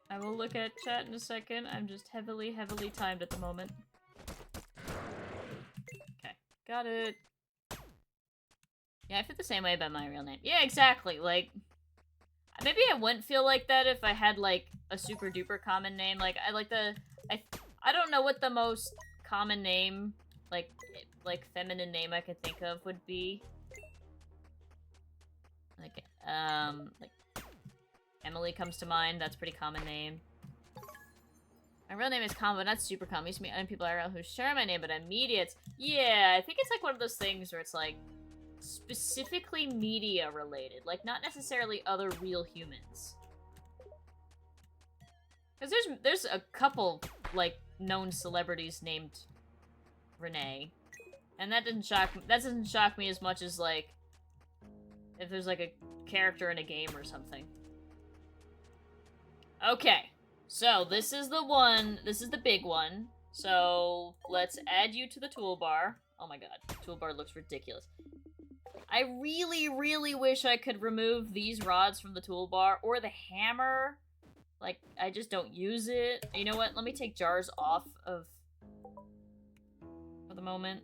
I will look at chat in a second. I'm just heavily timed at the moment. Okay, got it. Yeah, I feel the same way about my real name. Yeah, exactly. Like, maybe I wouldn't feel like that if I had, like, a super duper common name. Like, I don't know what the most common name, like feminine name I could think of would be. Like Emily comes to mind. That's a pretty common name. My real name is common, but not super common. I used to meet other people IRL who share my name, but immediate. Yeah, I think it's like one of those things where it's like specifically media related, like not necessarily other real humans. Because there's a couple like known celebrities named Renee, and that doesn't shock me as much as like if there's like a character in a game or something. Okay, so this is the one, this is the big one. So let's add you to the toolbar. Oh my god, toolbar looks ridiculous. I really wish I could remove these rods from the toolbar, or the hammer. Like, I just don't use it. You know what, let me take jars off of for the moment.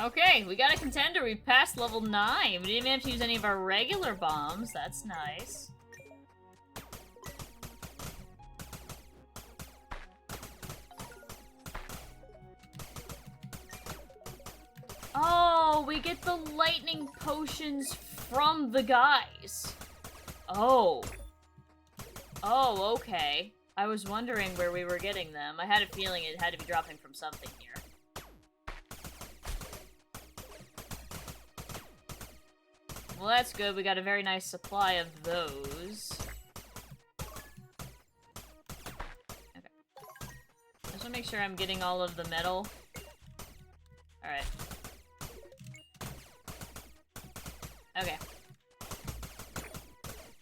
Okay, we got a contender. We passed level 9. We didn't even have to use any of our regular bombs. That's nice. Oh, we get the lightning potions from the guys. Oh. Oh, okay. I was wondering where we were getting them. I had a feeling it had to be dropping from something here. Well, that's good. We got a very nice supply of those. Okay. I just want to make sure I'm getting all of the metal. Alright. Okay.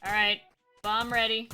Alright. Bomb ready.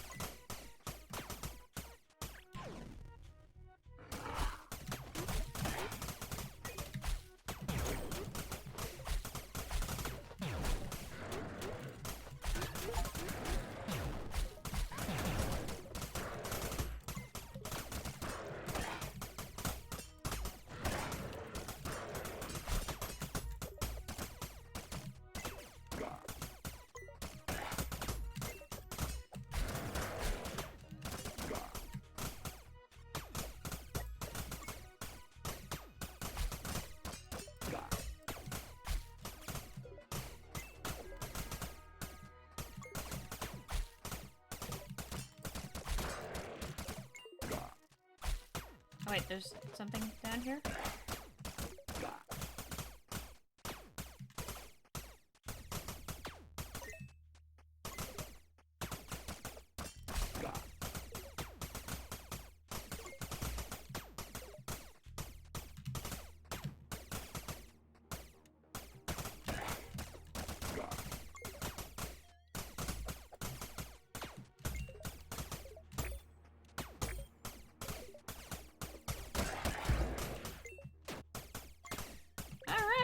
Oh wait, there's something down here?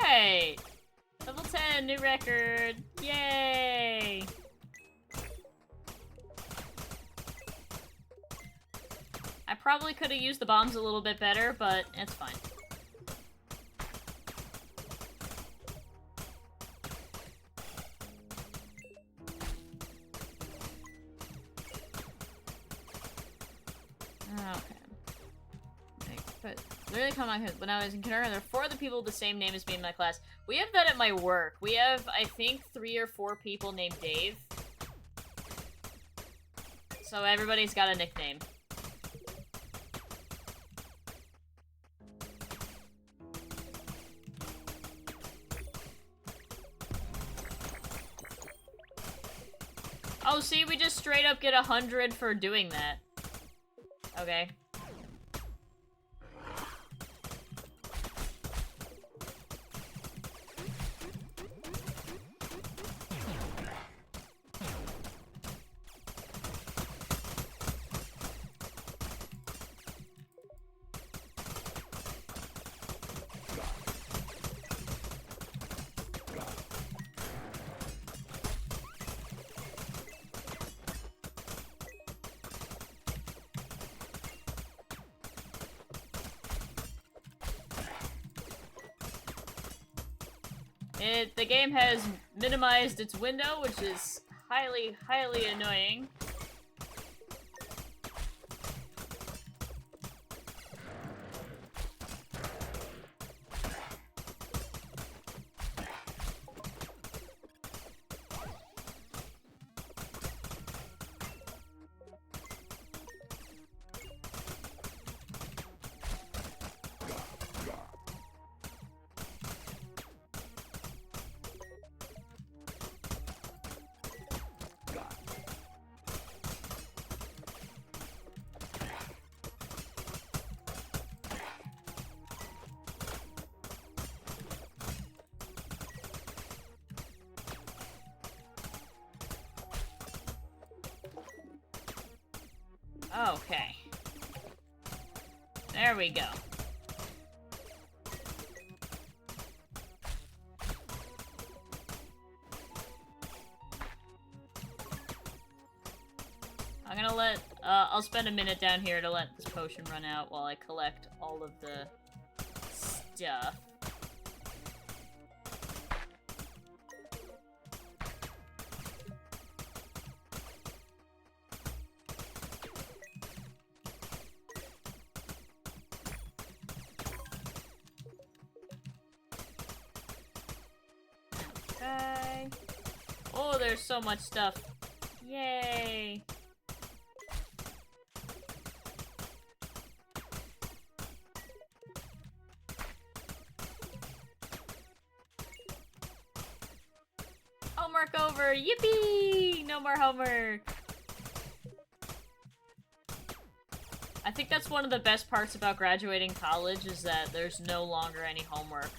Alright! Level 10, new record! Yay! I probably could have used the bombs a little bit better, but it's fine. Okay. But literally come on, because when I was in kindergarten, there were 4 other people with the same name as me in my class. We have that at my work. We have, I think, 3 or 4 people named Dave. So everybody's got a nickname. Oh, see, we just straight up get 100 for doing that. Okay. The game has minimized its window, which is highly, highly annoying. Okay. There we go. I'm gonna let, I'll spend a minute down here to let this potion run out while I collect all of the stuff. Okay. Oh, there's so much stuff. Yay. Homework over! Yippee! No more homework! I think that's one of the best parts about graduating college, is that there's no longer any homework.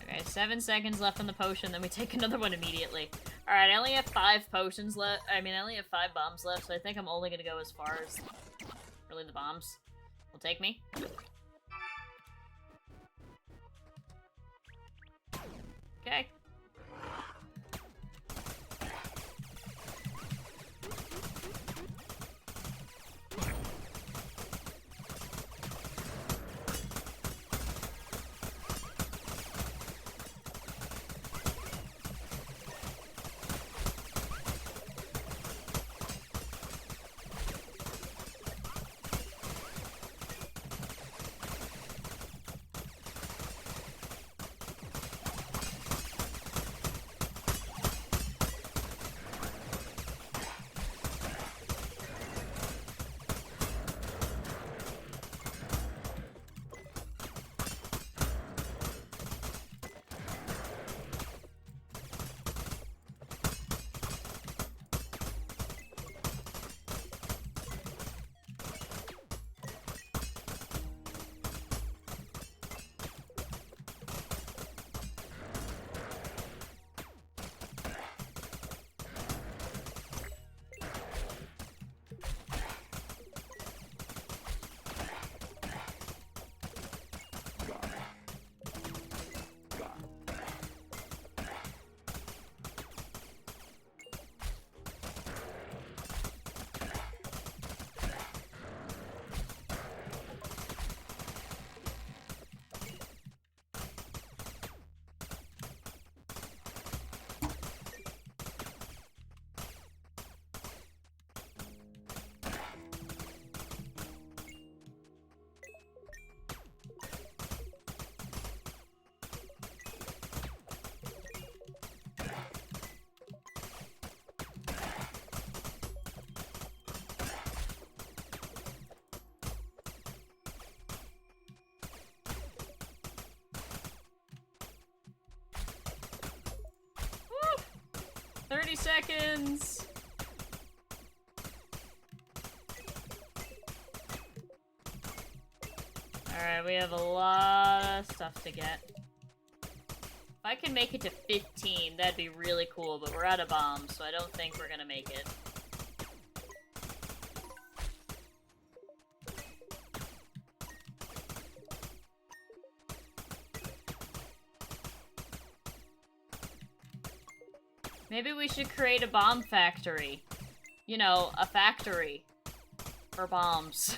Okay, 7 seconds left on the potion, then we take another one immediately. Alright, I only have 5 potions left. I mean, I only have 5 bombs left, so I think I'm only gonna go as far as really the bombs will take me. Okay. 30 seconds! Alright, we have a lot of stuff to get. If I can make it to 15, that'd be really cool, but we're out of bombs, so I don't think we're gonna make it. Maybe we should create a bomb factory. You know, a factory for bombs.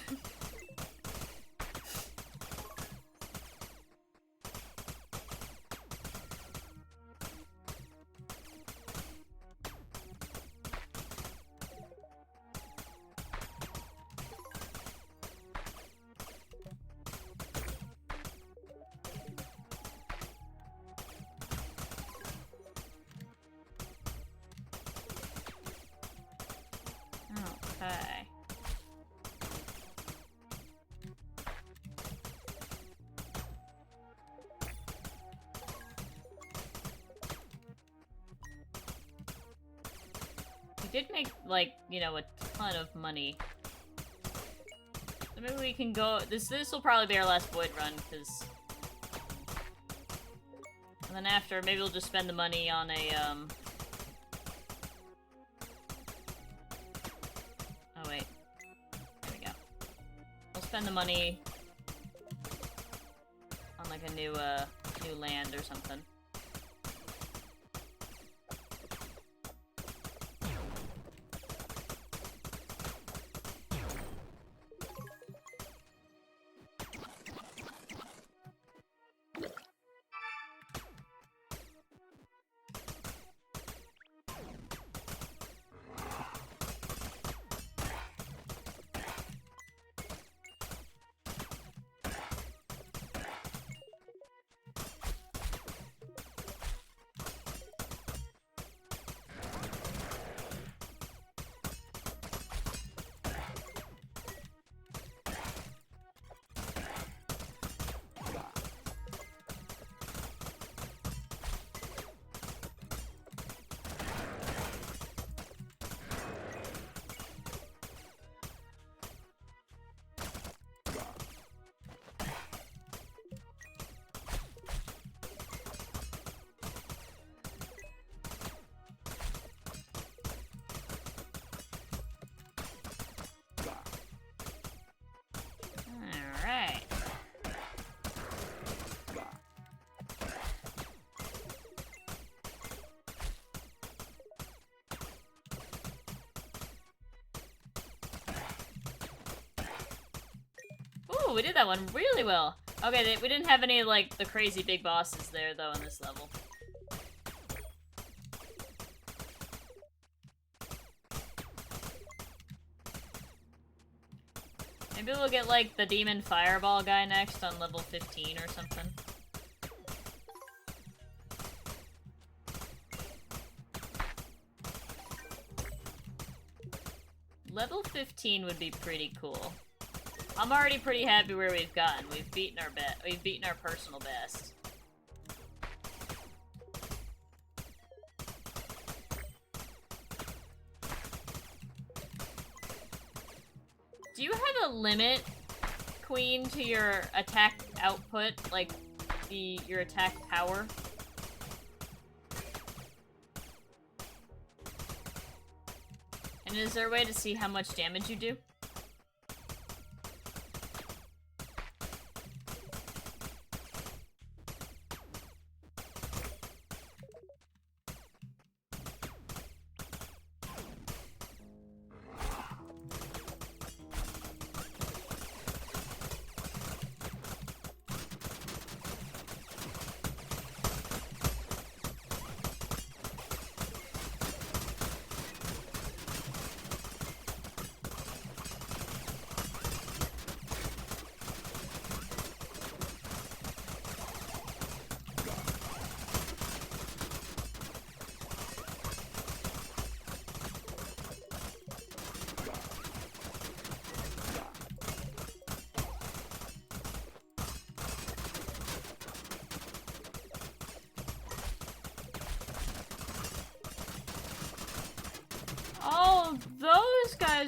Okay. We did make, like, you know, a ton of money. So maybe we can go... This will probably be our last void run, because... And then after, maybe we'll just spend the money on a, Oh, wait. There we go. We'll spend the money on, like, a new land or something. Alright. Ooh, we did that one really well. Okay, we didn't have any, like, the crazy big bosses there, though, in this level. Maybe we'll get, like, the demon fireball guy next on level 15 or something. Level 15 would be pretty cool. I'm already pretty happy where we've gotten. We've beaten our personal best. Do you have a limit, Queen, to your attack output? Like, your attack power? And is there a way to see how much damage you do?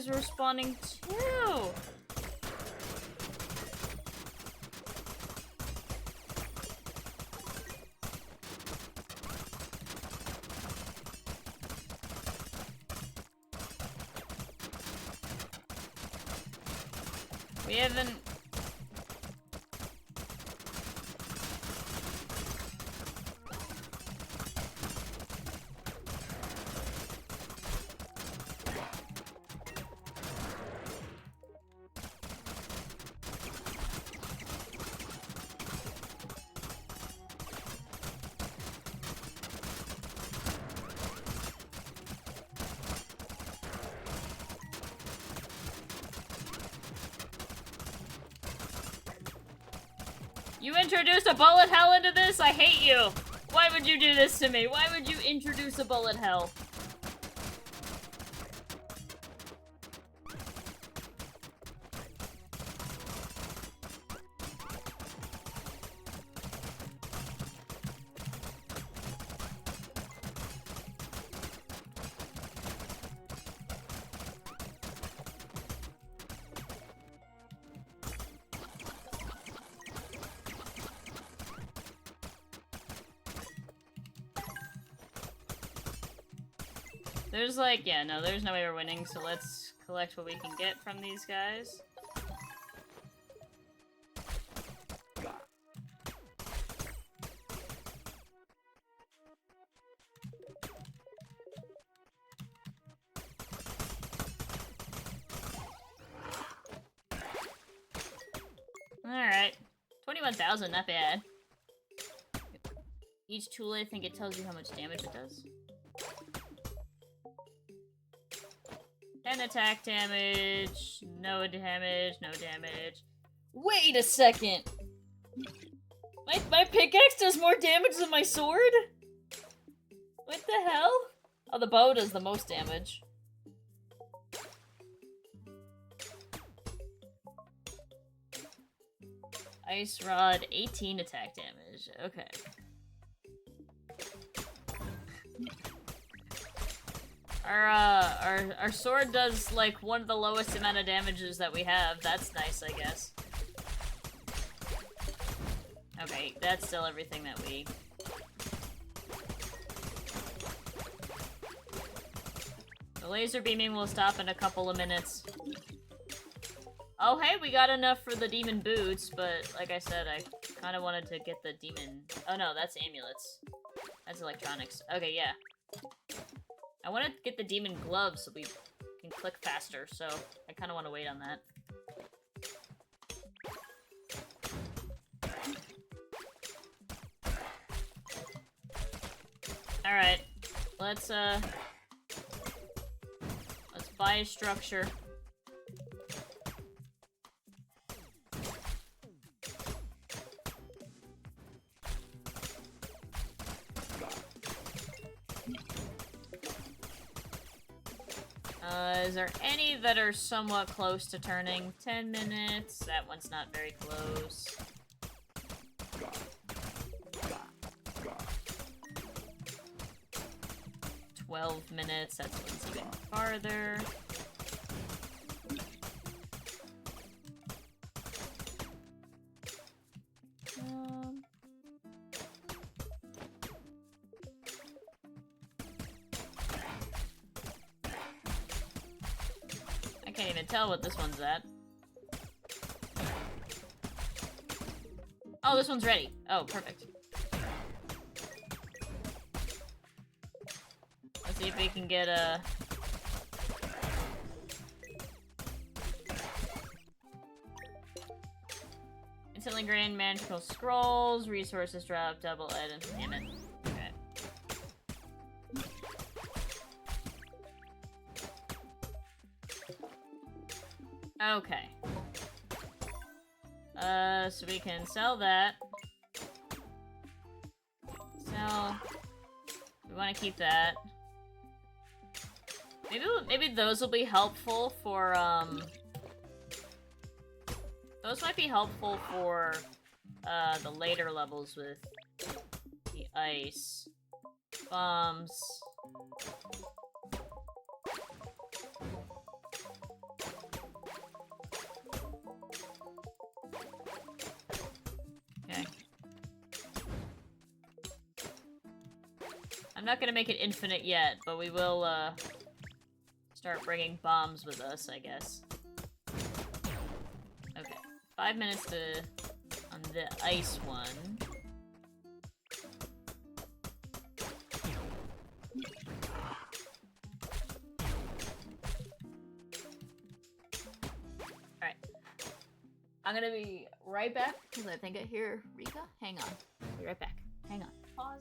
guys were spawning too. We haven't... You introduced a bullet hell into this? I hate you! Why would you do this to me? Why would you introduce a bullet hell? There's like, yeah, no, there's no way we're winning, so let's collect what we can get from these guys. Alright. 21,000, not bad. Each tool, I think it tells you how much damage it does. 10 attack damage, no damage, no damage. Wait a second! My pickaxe does more damage than my sword? What the hell? Oh, the bow does the most damage. Ice Rod, 18 attack damage. Okay. Our sword does, like, one of the lowest amount of damages that we have. That's nice, I guess. Okay, that's still everything that we... The laser beaming will stop in a couple of minutes. Oh, hey, we got enough for the demon boots, but like I said, I kind of wanted to get the demon... Oh no, that's amulets. That's electronics. Okay, yeah. I want to get the demon gloves so we can click faster, so I kind of want to wait on that. Alright, let's buy a structure. Is there any that are somewhat close to turning? 10 minutes. That one's not very close. $12 That one's even farther. I can't even tell what this one's at. Oh, this one's ready. Oh, perfect. Let's see if we can get a... Instantly grant magical scrolls, resources drop, double items, damn it. Okay. So we can sell that. Sell. We want to keep that. Maybe those will be helpful for, Those might be helpful for, the later levels with the ice. Bombs. I'm not gonna make it infinite yet, but we will, start bringing bombs with us, I guess. Okay. 5 minutes on the ice one. Alright. I'm gonna be right back, because I think I hear Rika. Hang on. I'll be right back. Hang on. Pause.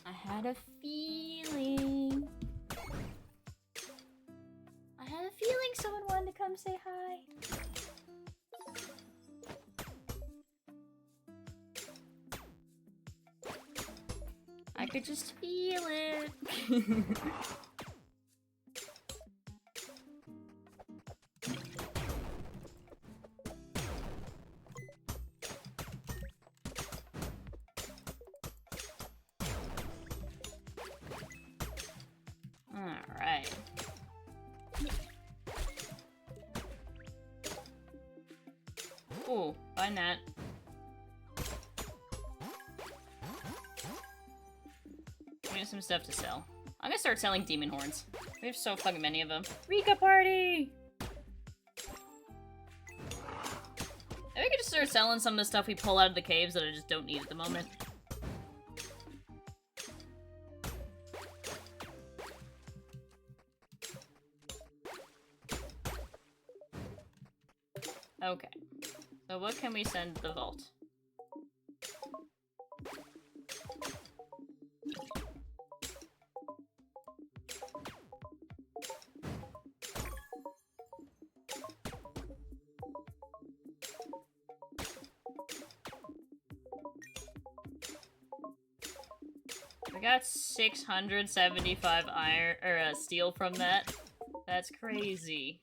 I had a feeling. I had a feeling someone wanted to come say hi. I could just feel it. Alright. Ooh, find that. We have some stuff to sell. I'm gonna start selling demon horns. We have so fucking many of them. Rika party! Maybe we could just start selling some of the stuff we pull out of the caves that I just don't need at the moment. Okay. So what can we send to the vault? We got 675 iron or steel from that. That's crazy.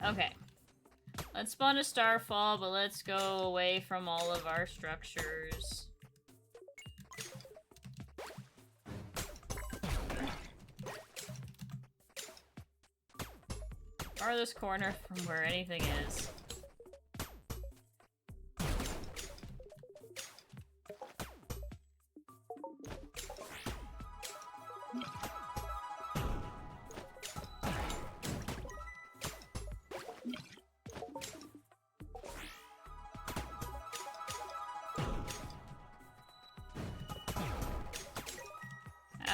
Okay. Let's spawn a starfall, but let's go away from all of our structures. Farthest corner from where anything is.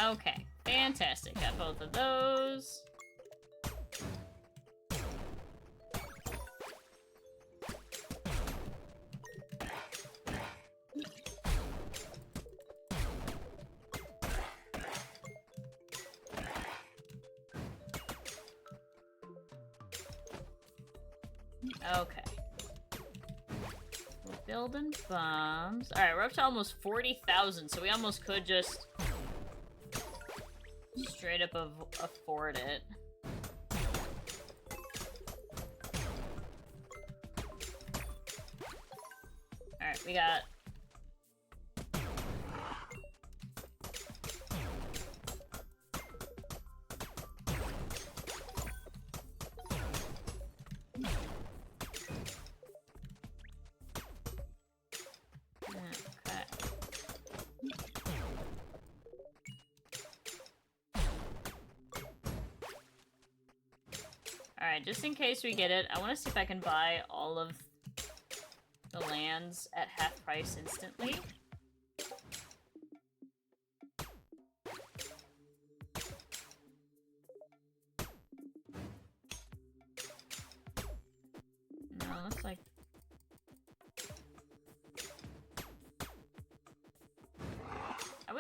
Okay, fantastic. Got both of those. Okay. We're building bombs. Alright, we're up to almost 40,000, so we almost could just straight up afford it. Alright, we got... Alright, just in case we get it, I want to see if I can buy all of the lands at half price instantly.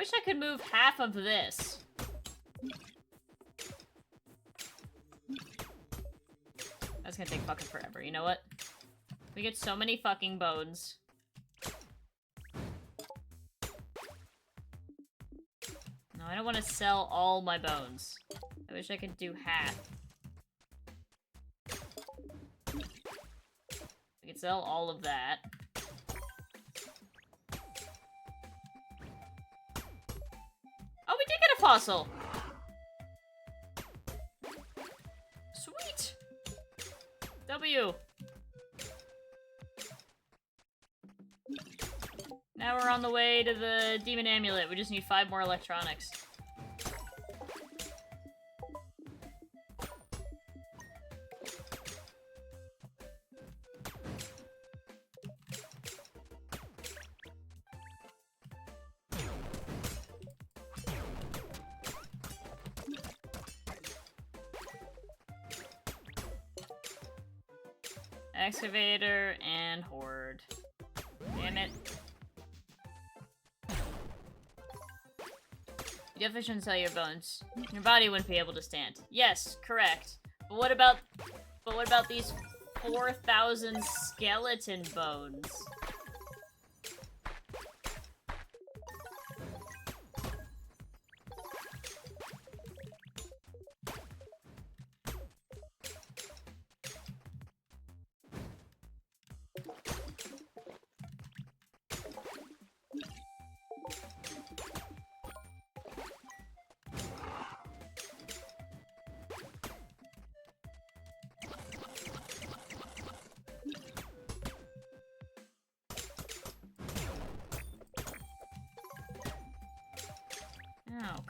wish I could move half of this. That's gonna take fucking forever. You know what? We get so many fucking bones. No, I don't want to sell all my bones. I wish I could do half. We could sell all of that. Oh, we did get a fossil! Sweet! W! Now we're on the way to the demon amulet. We just need 5 more electronics. Excavator and horde. Damn it. You definitely shouldn't sell your bones. Your body wouldn't be able to stand. Yes, correct. But what about these 4,000 skeleton bones?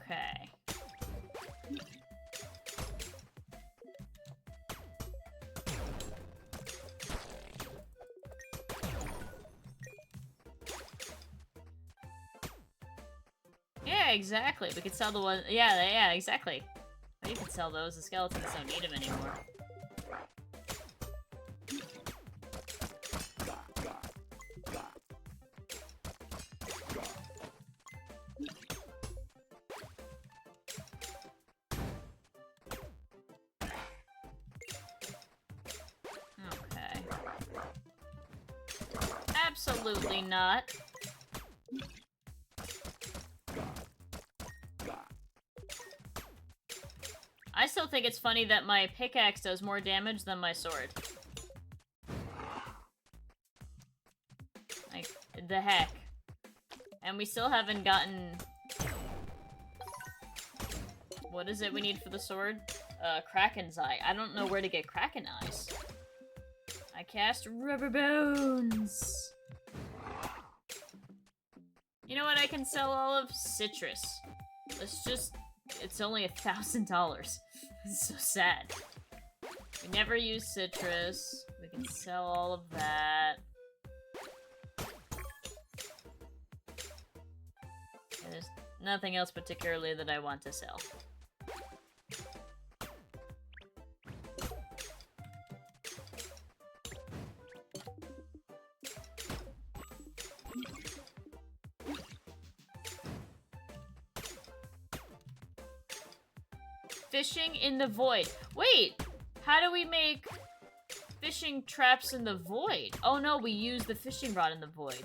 Okay. Yeah, exactly. We could sell the one. Yeah, exactly. You could sell those. The skeletons don't need them anymore. Absolutely not. I still think it's funny that my pickaxe does more damage than my sword. Like, the heck. And we still haven't gotten... What is it we need for the sword? Kraken's Eye. I don't know where to get Kraken Eyes. I cast Rubber Bones. You know what? I can sell all of citrus. Let's just... It's only $1,000. It's so sad. We never use citrus. We can sell all of that. There's nothing else particularly that I want to sell. Fishing in the void. Wait! How do we make fishing traps in the void? Oh no, we use the fishing rod in the void.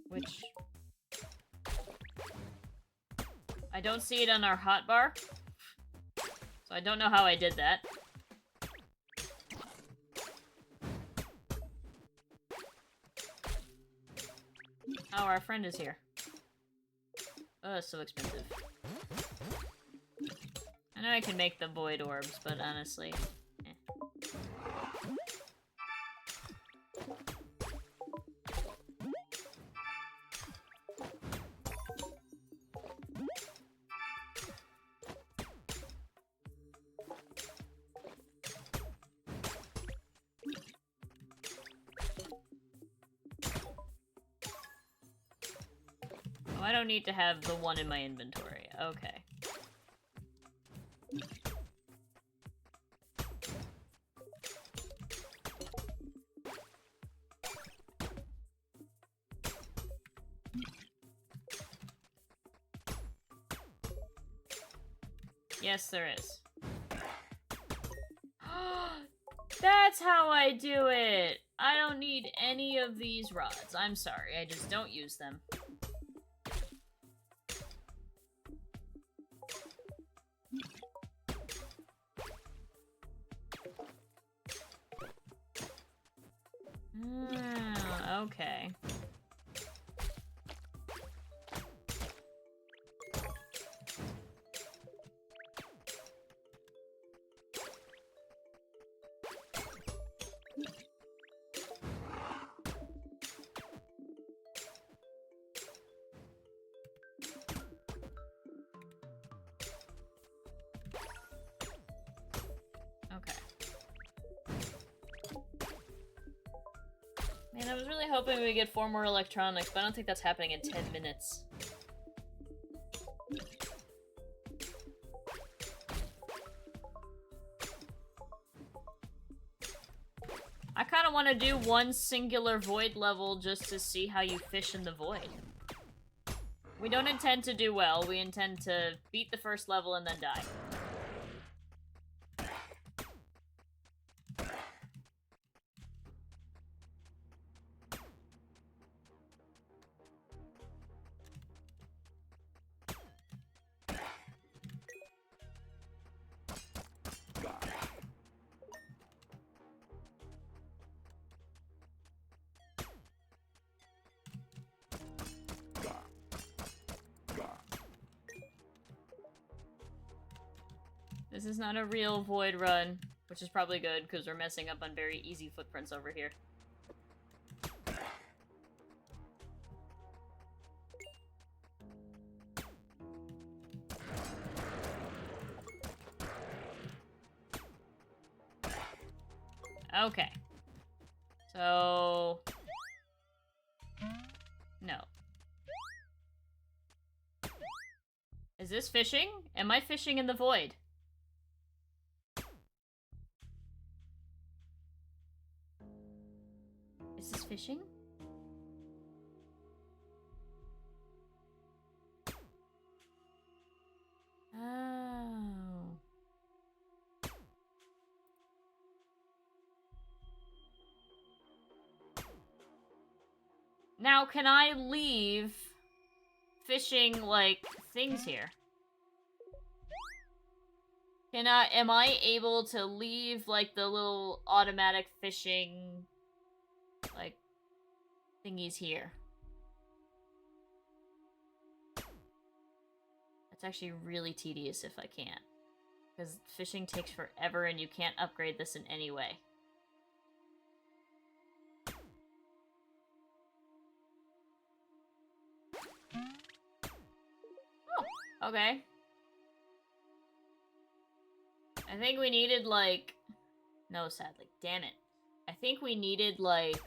Which... I don't see it on our hotbar. So I don't know how I did that. Oh, our friend is here. Oh, it's so expensive. I know I can make the void orbs, but honestly... I don't need to have the one in my inventory. Okay. Yes, there is. That's how I do it! I don't need any of these rods. I'm sorry, I just don't use them. Okay. Man, I was really hoping we'd get 4 more electronics, but I don't think that's happening in 10 minutes. I kind of want to do one singular void level just to see how you fish in the void. We don't intend to do well, we intend to beat the first level and then die. This is not a real void run, which is probably good, because we're messing up on very easy footprints over here. Okay. So... no. Is this fishing? Am I fishing in the void? Is this fishing? Oh. Now, can I leave fishing, like, things here? Am I able to leave, like, the little automatic fishing, like, thingies here? That's actually really tedious if I can't. Because fishing takes forever and you can't upgrade this in any way. Oh, okay. I think we needed, like... no, sadly. Damn it. I think we needed, like,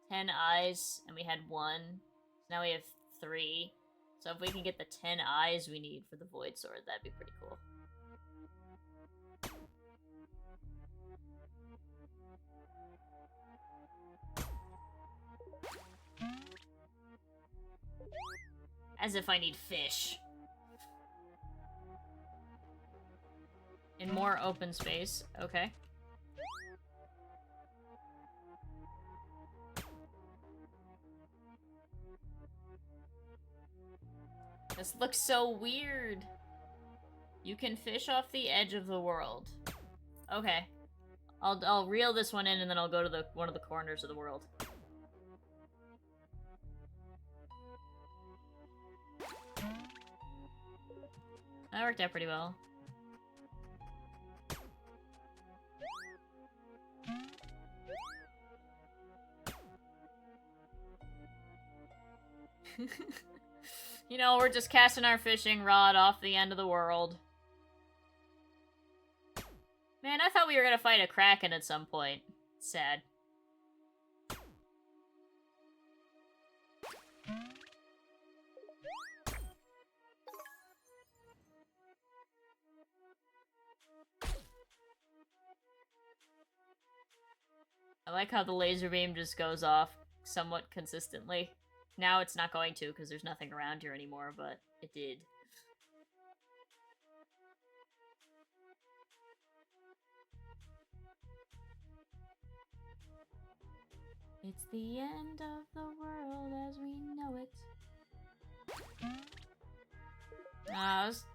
10 eyes, and we had 1. So now we have 3. So if we can get the 10 eyes we need for the Void Sword, that'd be pretty cool. As if I need fish. In more open space. Okay. This looks so weird. You can fish off the edge of the world. Okay. I'll reel this one in and then I'll go to one of the corners of the world. That worked out pretty well. You know, we're just casting our fishing rod off the end of the world. Man, I thought we were gonna fight a kraken at some point. Sad. I like how the laser beam just goes off somewhat consistently. Now it's not going to because there's nothing around here anymore, but it did. It's the end of the world as we know it. I was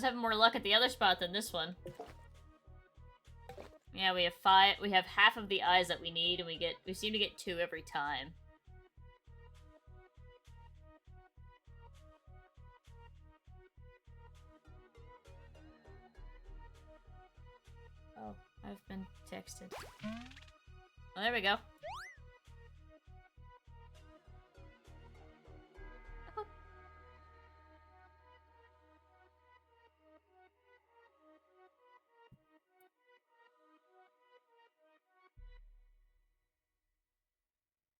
having more luck at the other spot than this one. Yeah, we have half of the eyes that we need, and we seem to get 2 every time. Oh, I've been texted. Oh, there we go.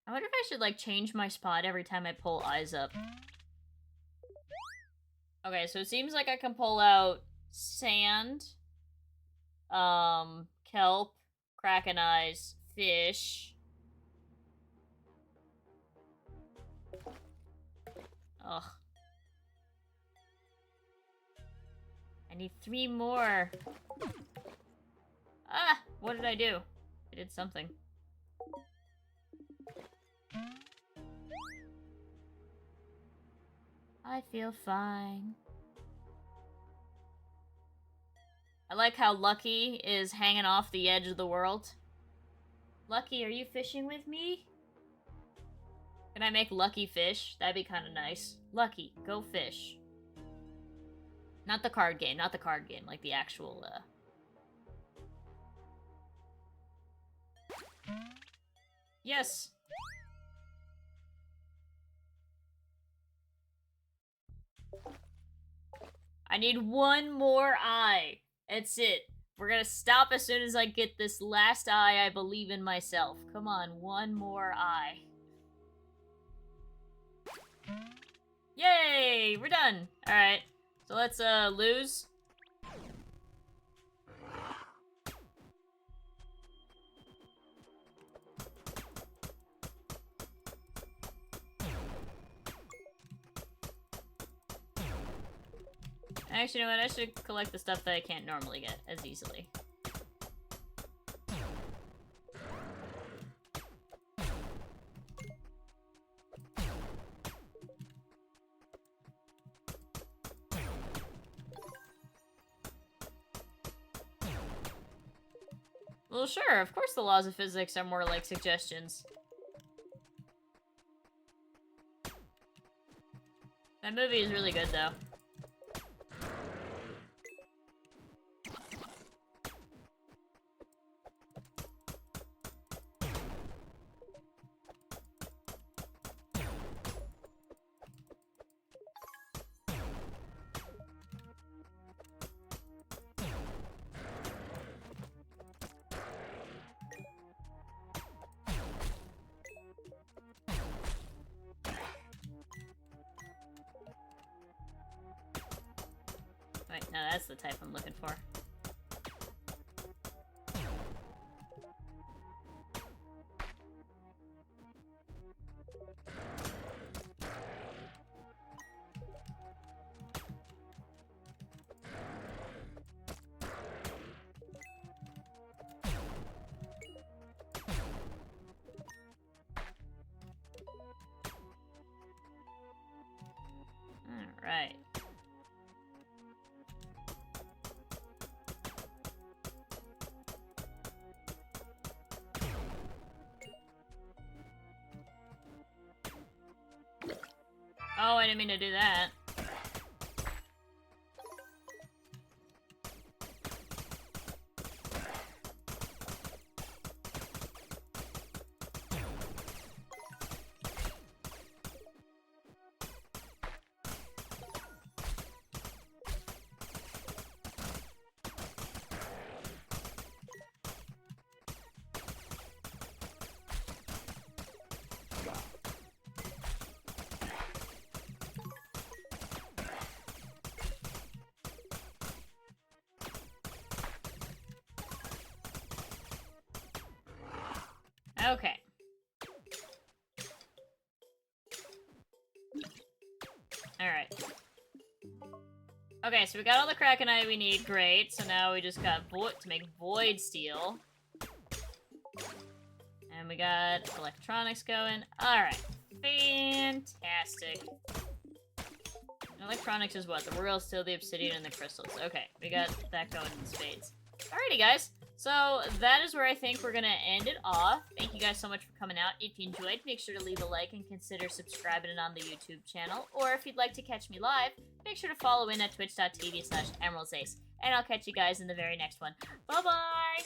I wonder if I should, like, change my spot every time I pull eyes up. Okay, so it seems like I can pull out sand, kelp, kraken eyes, fish. Ugh. I need 3 more. Ah! What did I do? I did something. I feel fine. I like how Lucky is hanging off the edge of the world. Lucky, are you fishing with me? Can I make Lucky fish? That'd be kind of nice. Lucky, go fish. Not the card game, not the card game, like the actual, Yes! I need 1 more eye. That's it. We're gonna stop as soon as I get this last eye. I believe in myself. Come on, 1 more eye. Yay! We're done! Alright. So let's, lose. Actually, you know what? I should collect the stuff that I can't normally get as easily. Well, sure, of course the laws of physics are more like suggestions. That movie is really good, though. Wait, no, that's the type I'm looking for. Alright. Oh, I didn't mean to do that. Okay. Alright. Okay, so we got all the Krakenite we need, great. So now we just got to make Void Steel. And we got electronics going. Alright. Fantastic. Electronics is what? The royal steel, the obsidian, and the crystals. Okay, we got that going in spades. Alrighty, guys. So that is where I think we're gonna end it off. Thank you guys so much for coming out. If you enjoyed, make sure to leave a like and consider subscribing on the YouTube channel. Or if you'd like to catch me live, make sure to follow in at twitch.tv/emeraldsace. And I'll catch you guys in the very next one. Bye-bye!